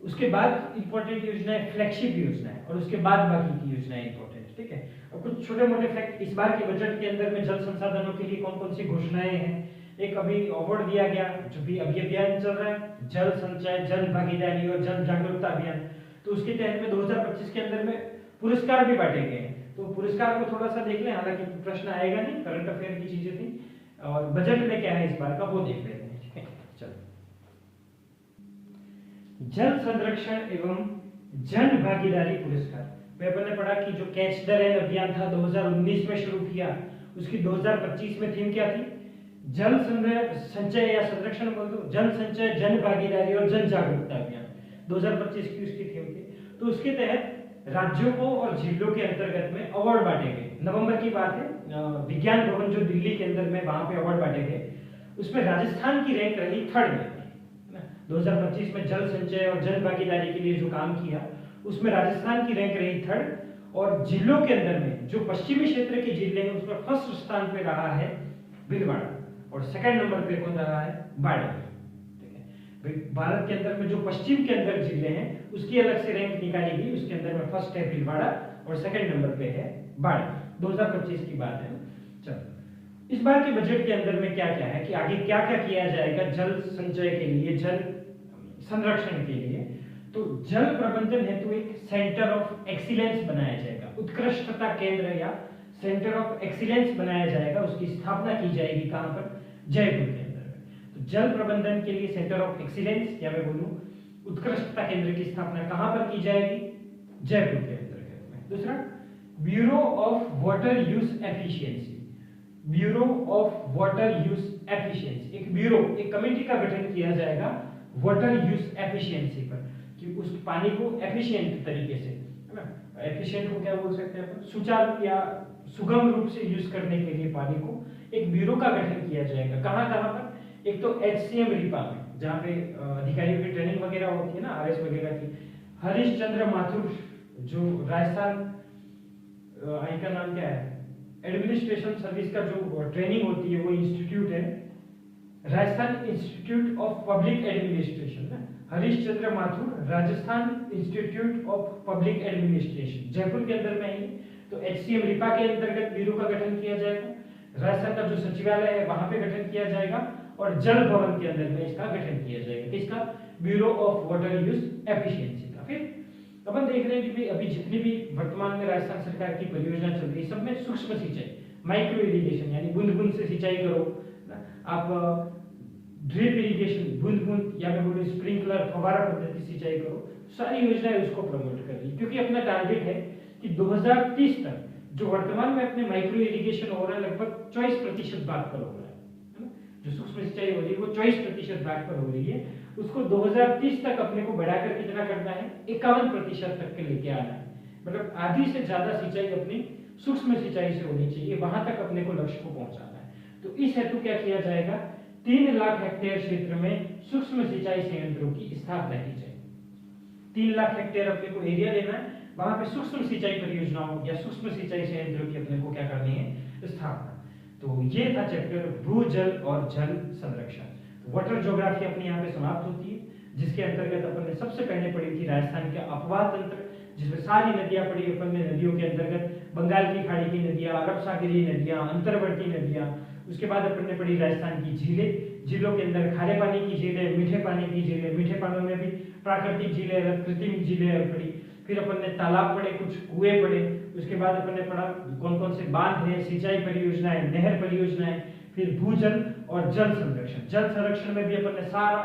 उसके बाद इंपॉर्टेंट योजना है फ्लैगशिप योजना है, और उसके बाद बाकी की योजनाएं इंपॉर्टेंट। ठीक है, अब कुछ छोटे मोटे फैक्ट इस बार के बजट के अंदर में जल संसाधनों के लिए कौन कौन सी घोषणाएं हैं। एक अभी अवार्ड दिया गया, जो भी अभी अभियान चल रहा है, जल संचय, जन भागीदारी और जन जागरूकता अभियान, तो उसके तहत में 2025 के अंदर में पुरस्कार भी बांटे गए हैं। तो पुरस्कार को थोड़ा सा देख लें, हालांकि प्रश्न आएगा नहीं, करंट अफेयर की चीजें थी, और बजट में क्या है इस बार का वो देख लेते हैं। ठीक है, चलो। जल संरक्षण एवं जन भागीदारी पुरस्कार पे अपन ने पढ़ा कि जो कैच द रेन अभियान था 2019 में शुरू किया, उसकी 2025 में थीम क्या थी? जल संचय या संरक्षण बोल दो, जल संचय, जन भागीदारी और जन जागरूकता अभियान 2025 की उसकी थीम थी। तो उसके तहत राज्यों को और जिलों के अंतर्गत में अवार्ड बांटे गए। नवंबर की बात है, विज्ञान भवन जो दिल्ली के अंदर में, वहां पे अवार्ड बांटे गए। उसमें राजस्थान की रैंक रही 3rd में। 2025 में जल संचय और जन भागीदारी के लिए जो काम किया, उसमें राजस्थान की रैंक रही 3rd, और जिलों के अंदर में जो पश्चिमी क्षेत्र के जिले हैं उसमें 1st स्थान पे रहा है भीलवाड़ा, और 2nd नंबर पे कौन रहा है? बाड़मेर। भारत के अंदर में जो पश्चिम के अंदर जिले हैं उसकी अलग से रैंक निकाली गई, उसके अंदर में 1st है भीलवाड़ा और 2nd नंबर पे है बाड़मेर। 2025 की बात है। चलो, इस बार के बजट के अंदर में क्या क्या है कि आगे क्या क्या किया जाएगा जल संचय के लिए, जल संरक्षण के लिए। तो जल प्रबंधन हेतु एक सेंटर ऑफ एक्सीलेंस बनाया जाएगा, उत्कृष्टता केंद्र या सेंटर ऑफ एक्सीलेंस बनाया जाएगा। उसकी स्थापना की जाएगी कहां पर? जयपुर के अंदर में। तो जल प्रबंधन के लिए सेंटर ऑफ एक्सीलेंस या मैं बोलूं उत्कृष्टता केंद्र की स्थापना कहां पर की जाएगी? जयपुर के अंतर्गत में। दूसरा, bureau of water use efficiency. Bureau of water use efficiency, एक ब्यूरो, एक कमेटी का गठन किया जाएगा वाटर यूज एफिशिएंसी पर, कि उस पानी को एफिशिएंट तरीके से, है ना, एफिशिएंट को क्या बोल सकते हैं अपन? सुचारू या सुगम रूप से यूज करने के लिए पानी को एक ब्यूरो का गठन किया जाएगा। कहां कहां पर? एक तो HCM रिपा में, जहां पे अधिकारियों की ट्रेनिंग वगैरह होती है ना, RS वगैरह की। हरीश चंद्र माथुर जो राजस्थान, इनका नाम क्या है, एडमिनिस्ट्रेशन सर्विस का जो ट्रेनिंग होती है वो इंस्टीट्यूट है Rajasthan institute of public administration ना, Harish Chandra Mathur, Rajasthan institute of public administration, Jaipur के अंदर में है। तो HCM रिपा के अंतर्गत ब्यूरो का गठन किया जाएगा। राजस्थान का जो सचिवालय है वहां पे गठन किया जाएगा, और जल भवन के अंदर में इसका गठन किया जाएगा। किसका? Bureau of water use efficiency का। फिर अपन देख रहे हैं कि भाई अभी जितनी भी वर्तमान में राजस्थान सरकार की परियोजना चल रही है, सब में सूक्ष्म सिंचाई, माइक्रो इरिगेशन, यानी बूंद बूंद से सिंचाई करो ना, आप ड्रिप इरिगेशन, बूंद बूंद या मैं बोलूं स्प्रिंकलर, फव्वारा पद्धति सिंचाई करो, सारी योजनाएं उसको प्रमोट कर रही है। क्योंकि अपना टारगेट है कि 2030 तक जो वर्तमान में अपने माइक्रो इरिगेशन हो रहा है लगभग 24% भाग पर हो रहा है ना, जो सूक्ष्म सिंचाई हो रही है वो 24% भाग पर हो रही है, उसको 2030 तक अपने को बढ़ाकर कितना करना है? 51% तक के लेके आना है। मतलब आधी से ज्यादा सिंचाई अपनी सूक्ष्म सिंचाई से होनी चाहिए, वहां तक अपने को लक्ष्य को पहुंचाना है। तो इस हेतु क्या किया जाएगा? 3 लाख हेक्टेयर क्षेत्र में सूक्ष्म सिंचाई संयंत्रों की स्थापना की जाएगी। 3 लाख हेक्टेयर अपने को एरिया लेना है, वहां पे सूक्ष्म सिंचाई परियोजनाओं या सूक्ष्म सिंचाई संयंत्रों की अपने को क्या करनी है? स्थापना। तो ये था चैप्टर भू जल और जल संरक्षण। वाटर ज्योग्राफी अपनी यहाँ पे समाप्त होती है, जिसके अंतर्गत अपन ने सबसे पहले पढ़ी थी राजस्थान के अपवाह तंत्र, जिसमें सारी नदियां पढ़ी अपन ने। नदियों के अंतर्गत बंगाल की खाड़ी की नदियां, अरब सागरीय नदियां, अंतर्वर्ती नदियां। उसके बाद अपन ने पढ़ी राजस्थान की झीलें, झीलों के अंदर खारे पानी की झीलें, मीठे पानी की झीलें, मीठे पानी में भी प्राकृतिक झीलें, कृत्रिम झीलें पढ़ी। फिर अपन ने तालाब पढ़े, कुछ कुएं पढ़े। उसके बाद अपन ने पढ़ा कौन कौन से बांध हैं, सिंचाई परियोजनाएं, नहर परियोजनाएं। फिर भूजल और जल संरक्षण। जल संरक्षण में भी अपन ने सारा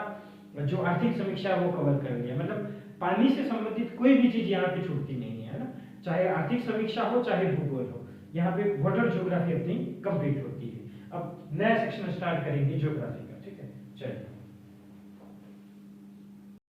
जो आर्थिक समीक्षा है वो कवर कर लिया। मतलब पानी से संबंधित कोई भी चीज यहाँ पे छूटती नहीं है ना, चाहे आर्थिक समीक्षा हो चाहे भूगोल हो, यहाँ पे वाटर ज्योग्राफी अपनी कंप्लीट होती है। अब नया सेक्शन स्टार्ट करेंगे ज्योग्राफी का। ठीक है, चलिए।